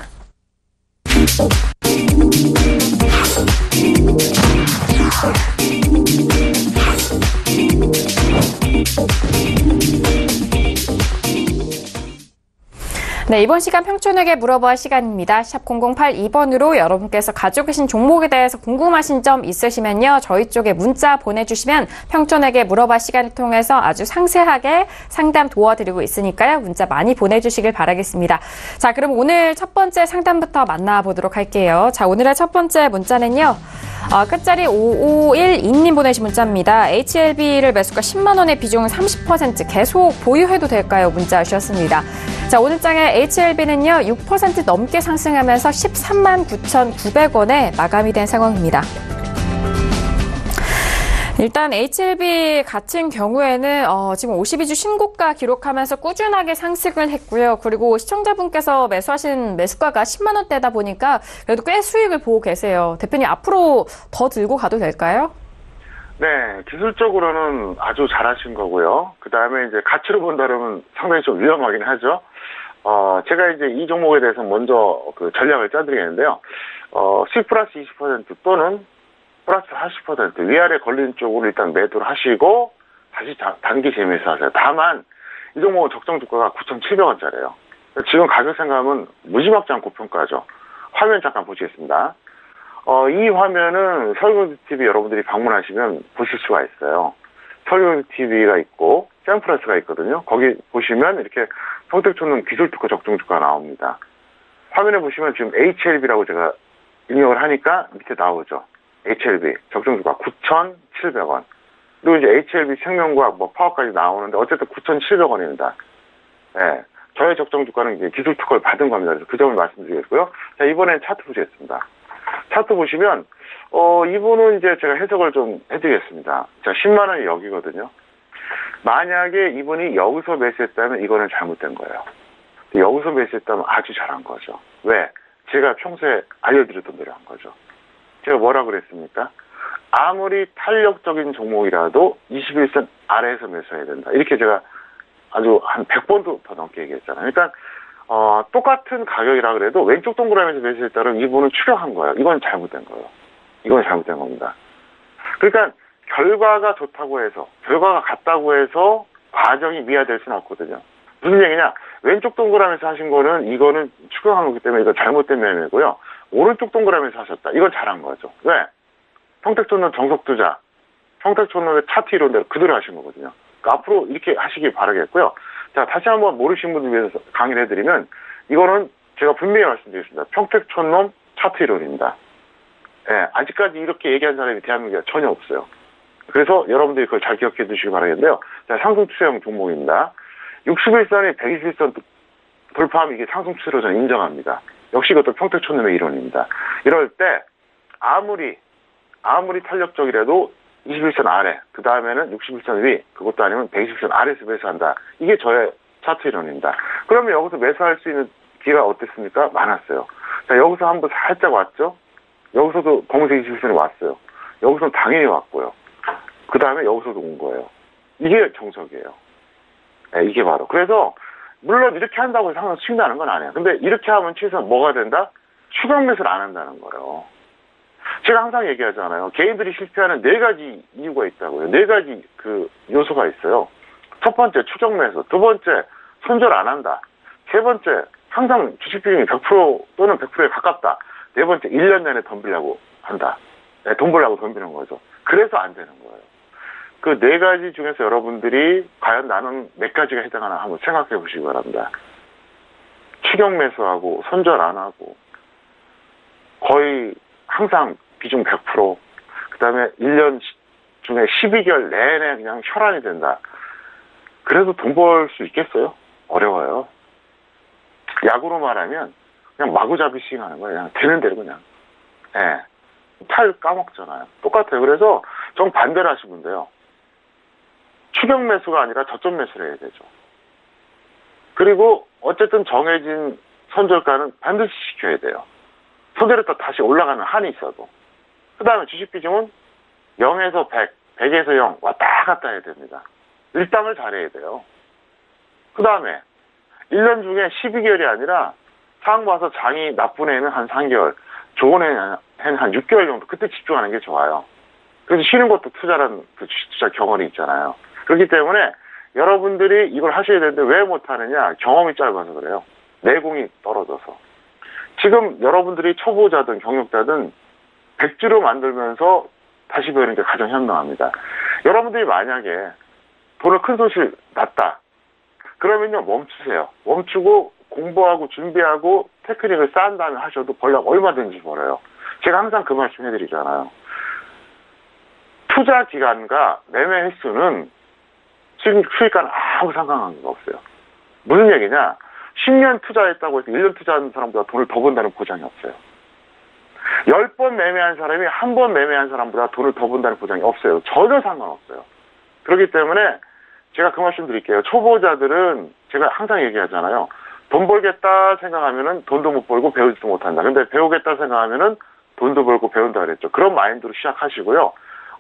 네, 이번 시간 평촌에게 물어봐 시간입니다. 샵 0082번으로 여러분께서 가지고 계신 종목에 대해서 궁금하신 점 있으시면요. 저희 쪽에 문자 보내주시면 평촌에게 물어봐 시간을 통해서 아주 상세하게 상담 도와드리고 있으니까요. 문자 많이 보내주시길 바라겠습니다. 자, 그럼 오늘 첫 번째 상담부터 만나보도록 할게요. 자, 오늘의 첫 번째 문자는요. 끝자리 5512님 보내신 문자입니다. HLB를 매수가 10만 원의 비중은 30% 계속 보유해도 될까요? 문자 주셨습니다. 자, 오늘장의 HLB는요, 6% 넘게 상승하면서 13만 9,900원에 마감이 된 상황입니다. 일단 HLB 같은 경우에는 지금 52주 신고가 기록하면서 꾸준하게 상승을 했고요. 그리고 시청자분께서 매수하신 매수가가 10만 원대다 보니까 그래도 꽤 수익을 보고 계세요. 대표님 앞으로 더 들고 가도 될까요? 네, 기술적으로는 아주 잘하신 거고요. 그 다음에 이제 가치로 본다면 상당히 좀 위험하긴 하죠. 제가 이제 이 종목에 대해서 먼저 그 전략을 짜드리겠는데요. 수익 플러스 20% 또는 플러스 40% 위아래 걸린 쪽으로 일단 매도를 하시고 다시 단기 재매수 하세요. 다만 이 종목은 적정 주가가 9,700원짜리예요. 지금 가격 생각하면 무지막지한 고평가죠. 화면 잠깐 보시겠습니다. 이 화면은 설경TV 여러분들이 방문하시면 보실 수가 있어요. 설경TV가 있고 샘플러스가 있거든요. 거기 보시면 이렇게 평택촌은 기술특허 적정주가 나옵니다. 화면에 보시면 지금 HLB라고 제가 입력을 하니까 밑에 나오죠. HLB 적정주가 9,700원. 그리고 이제 HLB 생명과학 파워까지 나오는데 어쨌든 9,700원입니다. 네. 저의 적정주가는 이제 기술특허를 받은 겁니다. 그래서 그 점을 말씀드리겠고요. 자, 이번엔 차트 보시겠습니다. 차트 보시면, 이분은 이제 제가 해석을 좀 해드리겠습니다. 자, 10만원이 여기거든요. 만약에 이분이 여기서 매수했다면 이거는 잘못된 거예요. 여기서 매수했다면 아주 잘한 거죠. 왜? 제가 평소에 알려드렸던 대로 한 거죠. 제가 뭐라 그랬습니까? 아무리 탄력적인 종목이라도 21선 아래에서 매수해야 된다. 이렇게 제가 아주 한 100번도 더 넘게 얘기했잖아요. 그러니까 똑같은 가격이라 그래도 왼쪽 동그라미에서 매수했다면 이분은 추격한 거예요. 이건 잘못된 거예요. 이건 잘못된 겁니다. 그러니까 결과가 좋다고 해서, 결과가 같다고 해서 과정이 미화될 수는 없거든요. 무슨 얘기냐? 왼쪽 동그라미에서 하신 거는 이거는 추격한 거기 때문에 이거 잘못된 매매고요. 오른쪽 동그라미에서 하셨다. 이건 잘한 거죠. 왜? 평택촌론 정석투자, 평택촌론의 차트 이론대로 그대로 하신 거거든요. 그러니까 앞으로 이렇게 하시길 바라겠고요. 자, 다시 한번 모르시는 분들 위해서 강의를 해드리면 이거는 제가 분명히 말씀드리겠습니다. 평택촌론 차트 이론입니다. 예, 아직까지 이렇게 얘기한 사람이 대한민국에 전혀 없어요. 그래서 여러분들이 그걸 잘 기억해 두시기 바라겠는데요. 자, 상승 추세형 종목입니다. 61선이 121선 돌파하면 이게 상승 추세로 저는 인정합니다. 역시 이것도 평택촌론의 이론입니다. 이럴 때 아무리 탄력적이라도 21선 아래, 그 다음에는 61선 위, 그것도 아니면 120선 아래에서 매수한다. 이게 저의 차트 이론입니다. 그러면 여기서 매수할 수 있는 기회가 어땠습니까? 많았어요. 자, 여기서 한번 살짝 왔죠? 여기서도 검은색 21선이 왔어요. 여기서는 당연히 왔고요. 그 다음에 여기서도 온 거예요. 이게 정석이에요. 네, 이게 바로. 그래서 물론 이렇게 한다고 해서 항상 수익 나는 건 아니에요. 근데 이렇게 하면 최소한 뭐가 된다? 추격 매수를 안 한다는 거예요. 제가 항상 얘기하잖아요. 개인들이 실패하는 4가지 이유가 있다고요. 4가지 그 요소가 있어요. 첫 번째, 추격 매수. 두 번째, 손절 안 한다. 세 번째, 항상 주식 비중이 100% 또는 100%에 가깝다. 네 번째, 1년 내내 덤비려고 한다. 네, 돈 벌려고 덤비는 거죠. 그래서 안 되는 거예요. 그 4가지 중에서 여러분들이 과연 나는 몇 가지가 해당하나 한번 생각해 보시기 바랍니다. 추격 매수하고, 손절 안 하고, 거의 항상 비중 100%, 그 다음에 1년 중에 12개월 내내 그냥 혈안이 된다. 그래도 돈 벌 수 있겠어요? 어려워요. 야구로 말하면 그냥 마구잡이 스윙하는 거예요. 그냥 되는 대로 그냥. 예. 탈 까먹잖아요. 똑같아요. 그래서 정 반대로 하시면 돼요. 추격 매수가 아니라 저점 매수를 해야 되죠. 그리고 어쨌든 정해진 손절가는 반드시 지켜야 돼요. 손절했다 다시 올라가는 한이 있어도. 그 다음에 주식 비중은 0에서 100, 100에서 0 왔다 갔다 해야 됩니다. 일당을 잘해야 돼요. 그 다음에 1년 중에 12개월이 아니라 상황 봐서 장이 나쁜 애는 한 3개월, 좋은 애는 한 6개월 정도 그때 집중하는 게 좋아요. 그래서 쉬는 것도 투자라는 그 주식 투자 경험이 있잖아요. 그렇기 때문에 여러분들이 이걸 하셔야 되는데 왜 못하느냐? 경험이 짧아서 그래요. 내공이 떨어져서. 지금 여러분들이 초보자든 경력자든 100주로 만들면서 다시 배우는 게 가장 현명합니다. 여러분들이 만약에 돈을 큰 손실 났다. 그러면요, 멈추세요. 멈추고 공부하고 준비하고 테크닉을 쌓은 다음에 하셔도 벌려면 얼마든지 벌어요. 제가 항상 그 말씀 해드리잖아요. 투자 기간과 매매 횟수는 수익과는 아무 상관관계가 없어요. 무슨 얘기냐? 10년 투자했다고 해서 1년 투자하는 사람보다 돈을 더 번다는 보장이 없어요. 10번 매매한 사람이 한 번 매매한 사람보다 돈을 더 번다는 보장이 없어요. 전혀 상관없어요. 그렇기 때문에 제가 그 말씀 드릴게요. 초보자들은 제가 항상 얘기하잖아요. 돈 벌겠다 생각하면은 돈도 못 벌고 배우지도 못한다. 근데 배우겠다 생각하면은 돈도 벌고 배운다 그랬죠. 그런 마인드로 시작하시고요.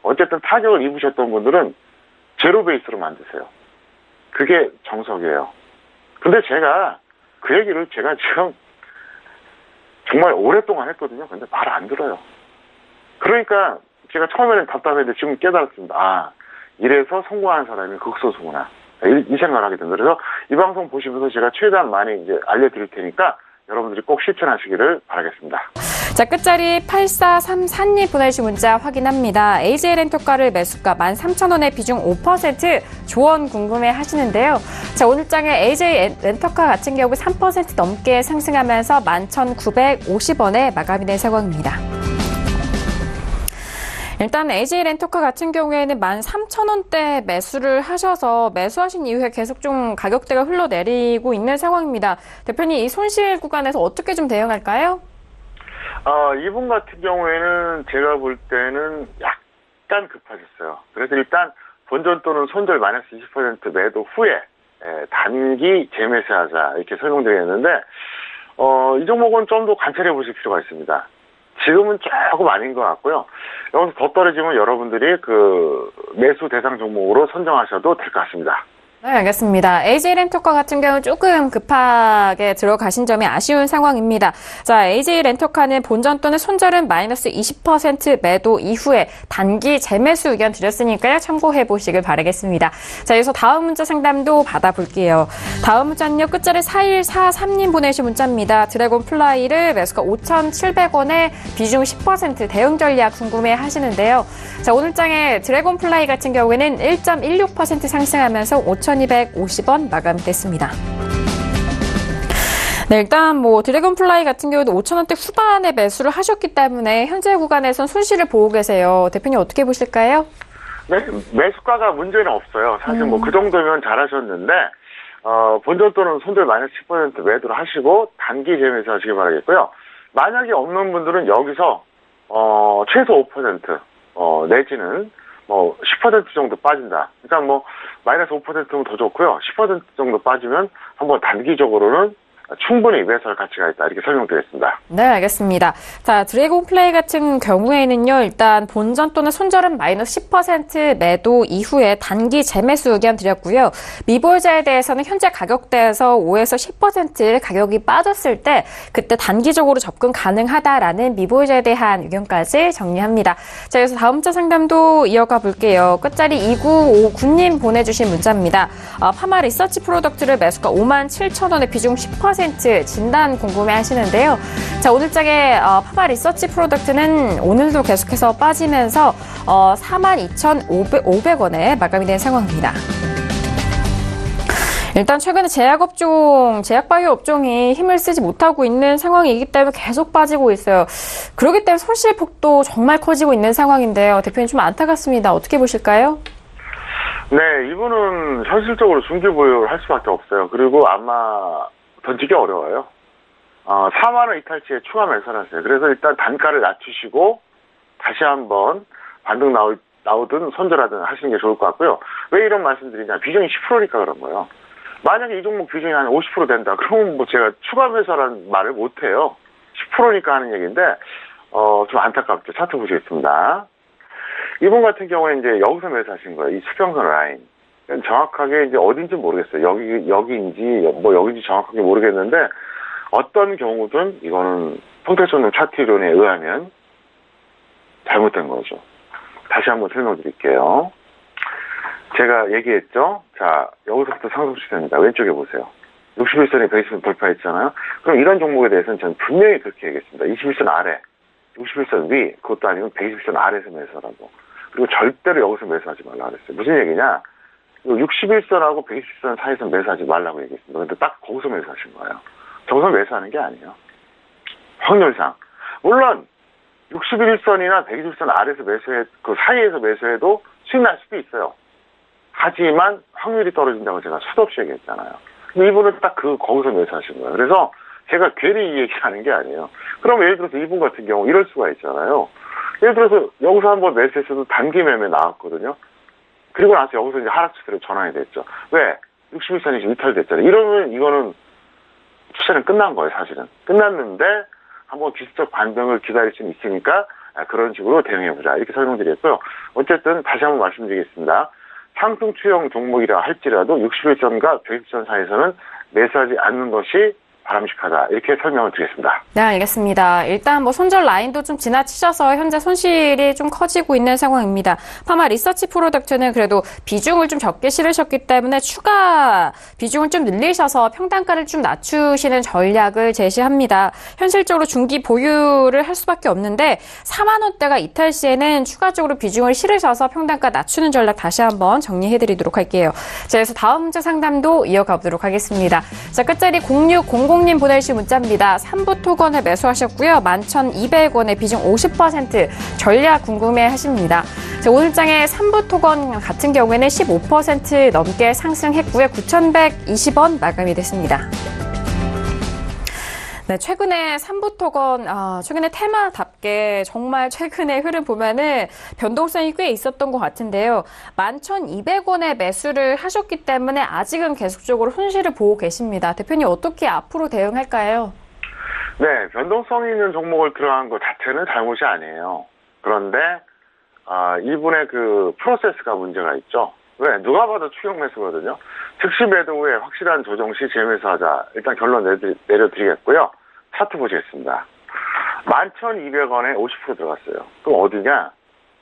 어쨌든 타격을 입으셨던 분들은 제로 베이스로 만드세요. 그게 정석이에요. 근데 제가 그 얘기를 제가 지금 정말 오랫동안 했거든요. 근데 말 안 들어요. 그러니까 제가 처음에는 답답했는데 지금 깨달았습니다. 아, 이래서 성공하는 사람이 극소수구나. 이 생각을 하게 됩니다. 그래서 이 방송 보시면서 제가 최대한 많이 이제 알려드릴 테니까 여러분들이 꼭 실천하시기를 바라겠습니다. 자, 끝자리 8434님 보내주신 문자 확인합니다. AJ 렌터카를 매수가 13,000원에 비중 5% 조언 궁금해 하시는데요. 자, 오늘 장에 AJ 렌터카 같은 경우 3% 넘게 상승하면서 11,950원에 마감이 된 상황입니다. 일단 AJ 렌터카 같은 경우에는 13,000원대 매수를 하셔서 매수하신 이후에 계속 좀 가격대가 흘러내리고 있는 상황입니다. 대표님, 이 손실 구간에서 어떻게 좀 대응할까요? 이분 같은 경우에는 제가 볼 때는 약간 급하셨어요. 그래서 일단 본전 또는 손절 마이너스 20% 매도 후에 단기 재매수하자 이렇게 설명드리겠는데 이 종목은 좀 더 관찰해 보실 필요가 있습니다. 지금은 조금 아닌 것 같고요. 여기서 더 떨어지면 여러분들이 그 매수 대상 종목으로 선정하셔도 될 것 같습니다. 네, 알겠습니다. AJ렌터카 같은 경우는 조금 급하게 들어가신 점이 아쉬운 상황입니다. 자, AJ렌터카는 본전 또는 손절은 마이너스 20% 매도 이후에 단기 재매수 의견 드렸으니까요. 참고해 보시길 바라겠습니다. 자, 여기서 다음 문자 상담도 받아볼게요. 다음 문자는요. 끝자리 4143님 보내신 문자입니다. 드래곤 플라이를 매수가 5,700원에 비중 10% 대응 전략 궁금해 하시는데요. 자, 오늘장에 드래곤 플라이 같은 경우에는 1.16% 상승하면서 5,250원 마감됐습니다. 네, 일단 드래곤 플라이 같은 경우도 5,000원대 후반에 매수를 하셨기 때문에 현재 구간에선 손실을 보고 계세요. 대표님 어떻게 보실까요? 네, 매수가가 문제는 없어요. 사실 그 정도면 잘하셨는데 본전 또는 손절 마이너스 10% 매도를 하시고 단기 재매수 하시기 바라겠고요. 만약에 없는 분들은 여기서 최소 5% 내지는 10% 정도 빠진다. 그러니까 마이너스 5%면 더 좋고요. 10% 정도 빠지면 한번 단기적으로는 충분히 매수할 가치가 있다. 이렇게 설명드리겠습니다. 네, 알겠습니다. 자, 드래곤 플레이 같은 경우에는요, 일단 본전 또는 손절은 마이너스 10% 매도 이후에 단기 재매수 의견 드렸고요. 미보유자에 대해서는 현재 가격대에서 5에서 10% 가격이 빠졌을 때 그때 단기적으로 접근 가능하다라는 미보유자에 대한 의견까지 정리합니다. 자, 그래서 다음 주 상담도 이어가 볼게요. 끝자리 2959님 보내주신 문자입니다. 파마 리서치 프로덕트를 매수가 57,000원에 비중 10% 진단 궁금해 하시는데요. 자, 오늘장에 파마 리서치 프로덕트는 오늘도 계속해서 빠지면서 42,500원에 마감이 된 상황입니다. 일단 최근에 제약바이오 업종이 힘을 쓰지 못하고 있는 상황이기 때문에 계속 빠지고 있어요. 그렇기 때문에 손실폭도 정말 커지고 있는 상황인데요. 대표님 좀 안타깝습니다. 어떻게 보실까요? 네, 이분은 현실적으로 중기 보유를 할 수밖에 없어요. 그리고 아마 던지기 어려워요. 4만원 이탈치에 추가 매수를 하세요. 그래서 일단 단가를 낮추시고 다시 한번 반등 나오든 손절하든 하시는 게 좋을 것 같고요. 왜 이런 말씀 드리냐. 비중이 10%니까 그런 거예요. 만약에 이 종목 비중이 한 50% 된다. 그러면 제가 추가 매수라는 말을 못해요. 10%니까 하는 얘기인데 좀 안타깝죠. 차트 보시겠습니다. 이분 같은 경우에 이제 여기서 매수하신 거예요. 이 수평선 라인. 정확하게 이제 어딘지 모르겠어요. 여기인지 여기인지 정확하게 모르겠는데 어떤 경우든 이거는 통태촌능 차트 이론에 의하면 잘못된 거죠. 다시 한번 설명드릴게요. 제가 얘기했죠. 자, 여기서부터 상승 추세입니다. 왼쪽에 보세요. 61선에 120선 돌파했잖아요. 그럼 이런 종목에 대해서는 저는 분명히 그렇게 얘기했습니다. 21선 아래, 61선 위, 그것도 아니면 120선 아래에서 매수하라고. 그리고 절대로 여기서 매수하지 말라고 그랬어요. 무슨 얘기냐? 61선하고 120선 사이에서 매수하지 말라고 얘기했습니다. 근데 딱 거기서 매수하신 거예요. 저기서 매수하는 게 아니에요. 확률상. 물론 61선이나 120선 아래에서 그 사이에서 매수해도 수익 날 수도 있어요. 하지만 확률이 떨어진다고 제가 수도 없이 얘기했잖아요. 근데 이분은 딱 거기서 매수하신 거예요. 그래서 제가 괜히 이 얘기하는 게 아니에요. 그럼 예를 들어서 이분 같은 경우 이럴 수가 있잖아요. 예를 들어서 여기서 한번 매수했어도 단기 매매 나왔거든요. 그리고 나서 여기서 이제 하락 추세로 전환이 됐죠. 왜? 61선이 지금 이탈됐잖아요. 이러면 이거는 추세는 끝난 거예요, 사실은. 끝났는데 한번 기술적 반등을 기다릴 수는 있으니까 그런 식으로 대응해보자. 이렇게 설명드렸고요. 어쨌든 다시 한번 말씀드리겠습니다. 상승 추형 종목이라 할지라도 61선과 120선 사이에서는 매수하지 않는 것이 바람직하다. 이렇게 설명을 드리겠습니다. 네, 알겠습니다. 일단 손절 라인도 좀 지나치셔서 현재 손실이 좀 커지고 있는 상황입니다. 파마 리서치 프로덕트는 그래도 비중을 좀 적게 실으셨기 때문에 추가 비중을 좀 늘리셔서 평단가를 좀 낮추시는 전략을 제시합니다. 현실적으로 중기 보유를 할 수밖에 없는데 4만 원대가 이탈 시에는 추가적으로 비중을 실으셔서 평단가 낮추는 전략 다시 한번 정리해드리도록 할게요. 자, 그래서 다음 문자 상담도 이어가 보도록 하겠습니다. 자, 끝자리 0600님 보내주신 문자입니다. 3부 토건을 매수하셨고요. 11,200원에 비중 50% 전략 궁금해 하십니다. 자, 오늘장에 3부 토건 같은 경우에는 15% 넘게 상승했고요. 9,120원 마감이 됐습니다. 네, 최근에 삼부토건, 최근에 테마답게 정말 최근의 흐름 보면은 변동성이 꽤 있었던 것 같은데요. 11,200원에 매수를 하셨기 때문에 아직은 계속적으로 손실을 보고 계십니다. 대표님 어떻게 앞으로 대응할까요? 네, 변동성 있는 종목을 들어간 것 자체는 잘못이 아니에요. 그런데 이분의 그 프로세스가 문제가 있죠. 왜? 누가 봐도 추격 매수거든요. 즉시 매도 후에 확실한 조정 시 재매수하자. 일단 결론 내려드리겠고요. 차트 보시겠습니다. 11,200원에 50% 들어갔어요. 그럼 어디냐?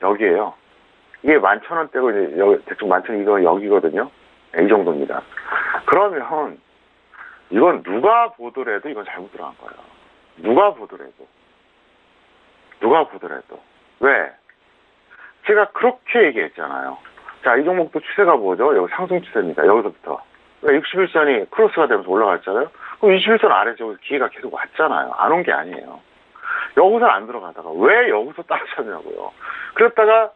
여기에요. 이게 11,000원대고 이제 여기 대충 11,200원 여기거든요. 이 정도입니다. 그러면 이건 누가 보더라도 이건 잘못 들어간 거예요. 누가 보더라도. 왜? 제가 그렇게 얘기했잖아요. 자, 이 종목도 추세가 뭐죠? 여기 상승 추세입니다. 여기서부터. 61선이 크로스가 되면서 올라갔잖아요. 그럼 21선 아래에서 여기서 기회가 계속 왔잖아요. 안 온 게 아니에요. 여기서 안 들어가다가 왜 여기서 따라잡냐고요. 그랬다가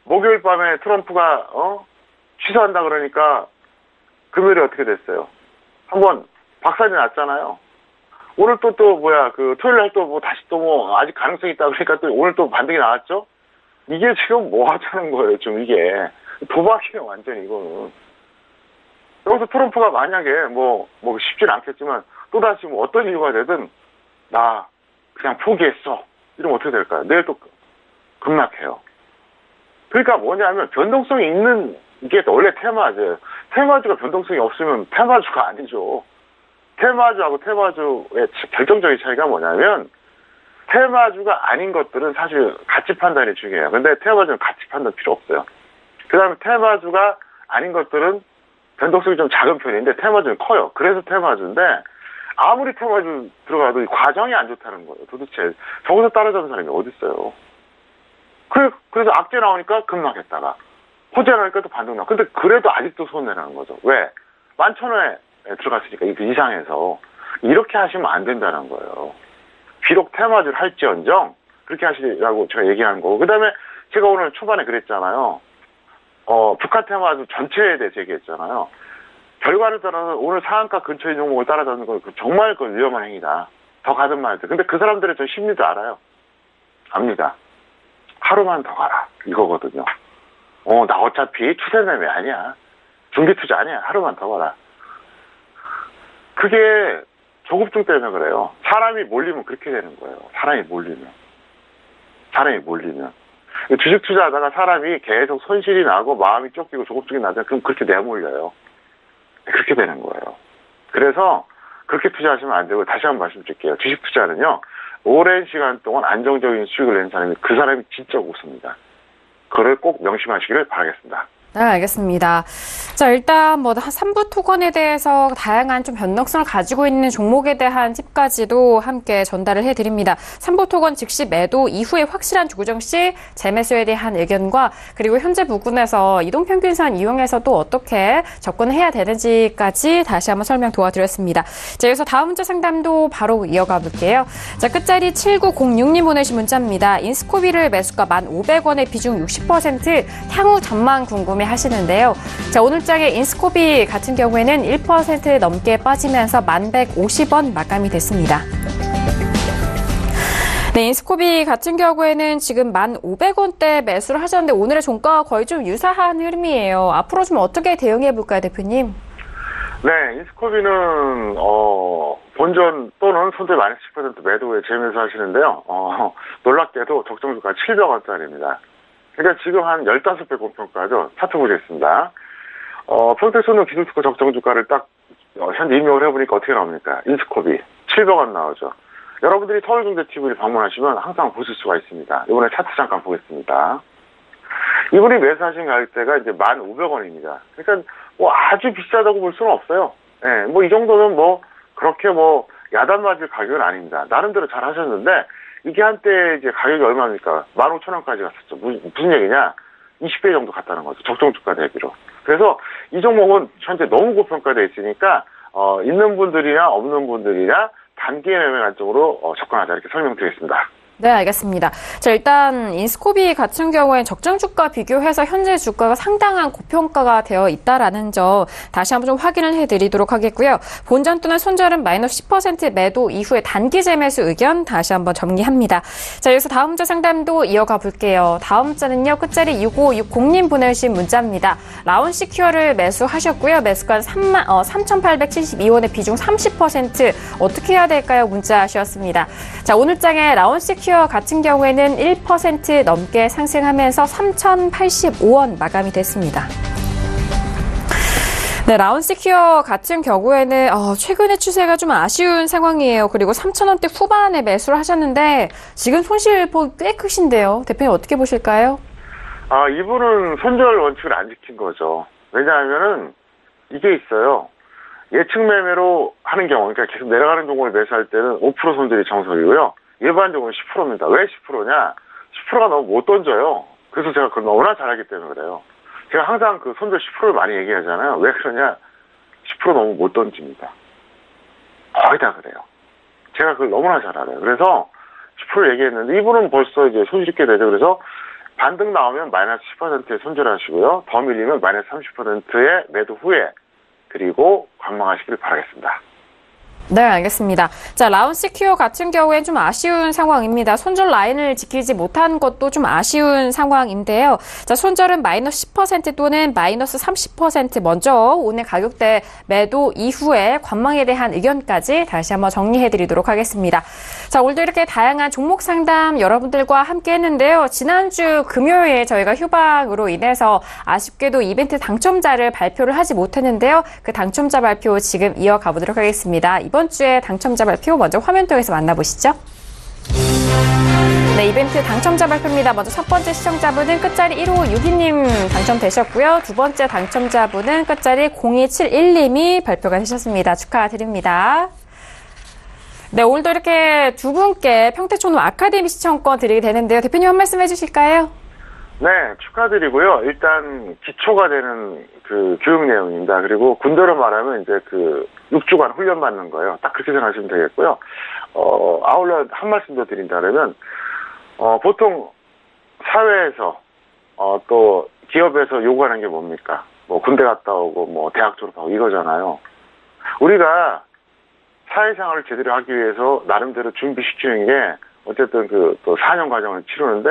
목요일 밤에 트럼프가 취소한다 그러니까 금요일에 어떻게 됐어요? 한번 박살이 났잖아요. 오늘 또 토요일 날 또 다시 또 아직 가능성이 있다 그러니까 또 오늘 또 반등이 나왔죠? 이게 지금 뭐 하자는 거예요, 좀 이게. 도박이에요, 완전히 이거는. 여기서 트럼프가 만약에 쉽진 않겠지만 또다시 어떤 이유가 되든 나 그냥 포기했어. 이러면 어떻게 될까요? 내일 또 급락해요. 그러니까 뭐냐면 변동성이 있는 이게 원래 테마주예요. 테마주가 변동성이 없으면 테마주가 아니죠. 테마주하고 테마주의 결정적인 차이가 뭐냐면 테마주가 아닌 것들은 사실 가치 판단이 중요해요. 근데 테마주는 가치 판단 필요 없어요. 그 다음에 테마주가 아닌 것들은 변동성이 좀 작은 편인데 테마주는 커요. 그래서 테마주인데 아무리 테마주 들어가도 과정이 안 좋다는 거예요. 도대체 저기서 따라잡는 사람이 어디 있어요. 그래서 악재 나오니까 급락했다가 호재 나오니까 또 반등 나오고 근데 그래도 아직도 손해라는 거죠. 왜? 11,000원에 들어갔으니까 이상해서 이렇게 하시면 안 된다는 거예요. 비록 테마주를 할지언정 그렇게 하시라고 제가 얘기하는 거고 그 다음에 제가 오늘 초반에 그랬잖아요. 북한 테마주 전체에 대해서 얘기했잖아요. 결과를 따라서 오늘 상한가 근처의 종목을 따라잡는 건 정말 위험한 행위다. 더 가든 말든. 근데 그 사람들의 저 심리도 알아요. 압니다. 하루만 더 가라. 이거거든요. 나 어차피 추세 매매 아니야. 중기 투자 아니야. 하루만 더 가라. 그게 조급증 때문에 그래요. 사람이 몰리면 그렇게 되는 거예요. 사람이 몰리면. 주식 투자하다가 사람이 계속 손실이 나고 마음이 쫓기고 조급증이 나잖아요. 그럼 그렇게 내몰려요. 그렇게 되는 거예요. 그래서 그렇게 투자하시면 안 되고 다시 한번 말씀드릴게요. 주식 투자는요. 오랜 시간 동안 안정적인 수익을 낸 사람이 그 사람이 진짜 고수입니다. 그걸 꼭 명심하시기를 바라겠습니다. 네, 알겠습니다. 자, 일단 삼부토건에 대해서 다양한 좀 변동성을 가지고 있는 종목에 대한 팁까지도 함께 전달을 해드립니다. 삼부토건 즉시 매도 이후에 확실한 조정 시 재매수에 대한 의견과 그리고 현재 부근에서 이동평균선 이용해서 또 어떻게 접근해야 되는지까지 다시 한번 설명 도와드렸습니다. 자, 여기서 다음 문자 상담도 바로 이어가 볼게요. 자, 끝자리 7906님 보내신 문자입니다. 인스코비를 매수가 1,500원의 비중 60% 향후 전망 궁금해 하시는데요. 자, 오늘장의 인스코비 같은 경우에는 1% 넘게 빠지면서 1,150원 마감이 됐습니다. 네, 인스코비 같은 경우에는 지금 1,500원대 매수를 하셨는데 오늘의 종가와 거의 좀 유사한 흐름이에요. 앞으로 좀 어떻게 대응해 볼까요, 대표님? 네, 인스코비는 본전 또는 손절 마이너스 10% 매도에 재매수 하시는데요. 놀랍게도 적정주가 700원짜리입니다. 그러니까 지금 한 15배 고평가죠. 차트 보시겠습니다. 평택선은 기술주가 적정주가를 딱 현재 입력을 해보니까 어떻게 나옵니까? 인스코비 700원 나오죠. 여러분들이 서울경제TV를 방문하시면 항상 보실 수가 있습니다. 이번에 차트 잠깐 보겠습니다. 이분이 매수하신 가격대가 이제 1,500원입니다. 그러니까 아주 비싸다고 볼 수는 없어요. 예, 이 정도는 그렇게 야단 맞을 가격은 아닙니다. 나름대로 잘 하셨는데 이게 한때 이제 가격이 얼마입니까? 15,000원까지 갔었죠. 무슨 얘기냐? 20배 정도 갔다는 거죠. 적정주가 대비로. 그래서 이 종목은 현재 너무 고평가되어 있으니까 있는 분들이나 없는 분들이나 단기 매매 관점으로 접근하자 이렇게 설명드리겠습니다. 네, 알겠습니다. 자, 일단 인스코비 같은 경우엔 적정 주가 비교해서 현재 주가가 상당한 고평가가 되어 있다라는 점 다시 한번 좀 확인을 해드리도록 하겠고요. 본전 또는 손절은 마이너스 10% 매도 이후에 단기 재매수 의견 다시 한번 정리합니다. 자, 여기서 다음 자 상담도 이어가 볼게요. 다음 자는요, 끝자리 6560님 보내주신 문자입니다. 라온시큐어를 매수하셨고요. 매수가 3,872원의 비중 30% 어떻게 해야 될까요? 문자 하셨습니다. 자, 오늘 장에 라온시큐어 같은 경우에는 1% 넘게 상승하면서 3,085원 마감이 됐습니다. 네, 라온시큐어 같은 경우에는 최근의 추세가 좀 아쉬운 상황이에요. 그리고 3,000원대 후반에 매수를 하셨는데 지금 손실폭 꽤 크신데요. 대표님 어떻게 보실까요? 이분은 손절 원칙을 안 지킨 거죠. 왜냐하면은 이게 있어요. 예측 매매로 하는 경우, 그러니까 계속 내려가는 종목을 매수할 때는 5% 손절이 정석이고요. 일반적으로 10%입니다. 왜 10%냐? 10%가 너무 못 던져요. 그래서 제가 그걸 너무나 잘하기 때문에 그래요. 제가 항상 그 손절 10%를 많이 얘기하잖아요. 왜 그러냐? 10% 너무 못 던집니다. 거의 다 그래요. 제가 그걸 너무나 잘 알아요. 그래서 10% 얘기했는데 이분은 벌써 이제 손실있게 되죠. 그래서 반등 나오면 마이너스 10%에 손절하시고요. 더 밀리면 마이너스 30%의 매도 후에 그리고 관망하시길 바라겠습니다. 네, 알겠습니다. 자, 라온시큐어 같은 경우엔 좀 아쉬운 상황입니다. 손절 라인을 지키지 못한 것도 좀 아쉬운 상황인데요. 자, 손절은 마이너스 10% 또는 마이너스 30% 먼저 오늘 가격대 매도 이후에 관망에 대한 의견까지 다시 한번 정리해드리도록 하겠습니다. 자, 오늘도 이렇게 다양한 종목 상담 여러분들과 함께 했는데요. 지난주 금요일에 저희가 휴방으로 인해서 아쉽게도 이벤트 당첨자를 발표를 하지 못했는데요. 그 당첨자 발표 지금 이어가 보도록 하겠습니다. 이번 주에 당첨자 발표 먼저 화면 통해서 만나보시죠. 네, 이벤트 당첨자 발표입니다. 먼저 첫 번째 시청자분은 끝자리 1562님 당첨되셨고요. 두 번째 당첨자분은 끝자리 0271님이 발표가 되셨습니다. 축하드립니다. 네, 오늘도 이렇게 두 분께 평택촌 아카데미 시청권 드리게 되는데요. 대표님 한 말씀 해주실까요? 네, 축하드리고요. 일단 기초가 되는 그 교육 내용입니다. 그리고 군대로 말하면 이제 그 6주간 훈련 받는 거예요. 딱 그렇게 생각하시면 되겠고요. 아울러 한 말씀 더 드린다면, 보통 사회에서, 또 기업에서 요구하는 게 뭡니까? 뭐 군대 갔다 오고, 뭐 대학 졸업하고 이거잖아요. 우리가 사회생활을 제대로 하기 위해서 나름대로 준비시키는 게 어쨌든 그 또 4년 과정을 치르는데,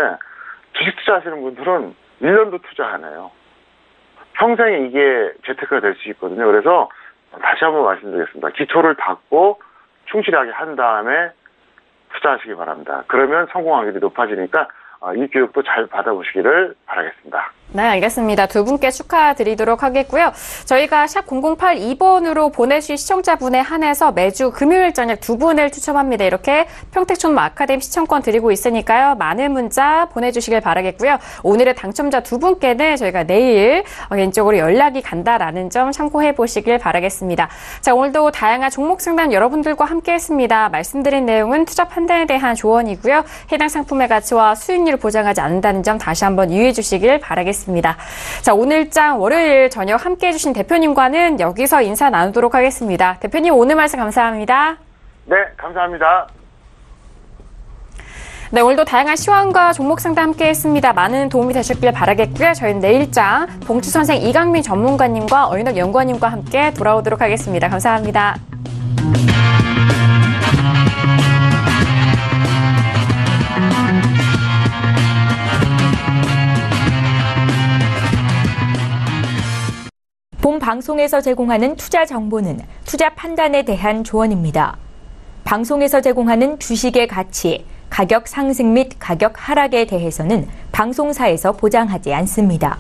주식 투자하시는 분들은 1년도 투자하네요. 평생에 이게 재테크가 될 수 있거든요. 그래서 다시 한번 말씀드리겠습니다. 기초를 닦고 충실하게 한 다음에 투자하시기 바랍니다. 그러면 성공 확률이 높아지니까 이 교육도 잘 받아보시기를 바라겠습니다. 네, 알겠습니다. 두 분께 축하드리도록 하겠고요. 저희가 샵 0082번으로 보내주신 시청자분에 한해서 매주 금요일 저녁 두 분을 추첨합니다. 이렇게 평택촌 아카데미 시청권 드리고 있으니까요. 많은 문자 보내주시길 바라겠고요. 오늘의 당첨자 두 분께는 저희가 내일 개인적으로 연락이 간다라는 점 참고해 보시길 바라겠습니다. 자, 오늘도 다양한 종목 상담 여러분들과 함께했습니다. 말씀드린 내용은 투자 판단에 대한 조언이고요. 해당 상품의 가치와 수익률을 보장하지 않는다는 점 다시 한번 유의해 주시길 바라겠습니다. 자, 오늘장 월요일 저녁 함께해 주신 대표님과는 여기서 인사 나누도록 하겠습니다. 대표님 오늘 말씀 감사합니다. 네, 감사합니다. 네, 오늘도 다양한 시황과 종목 상담 함께했습니다. 많은 도움이 되셨길 바라겠고요. 저희는 내일장 봉투 선생 이강민 전문가님과 어윤혁 연구원님과 함께 돌아오도록 하겠습니다. 감사합니다. 본 방송에서 제공하는 투자 정보는 투자 판단에 대한 조언입니다. 방송에서 제공하는 주식의 가치, 가격 상승 및 가격 하락에 대해서는 방송사에서 보장하지 않습니다.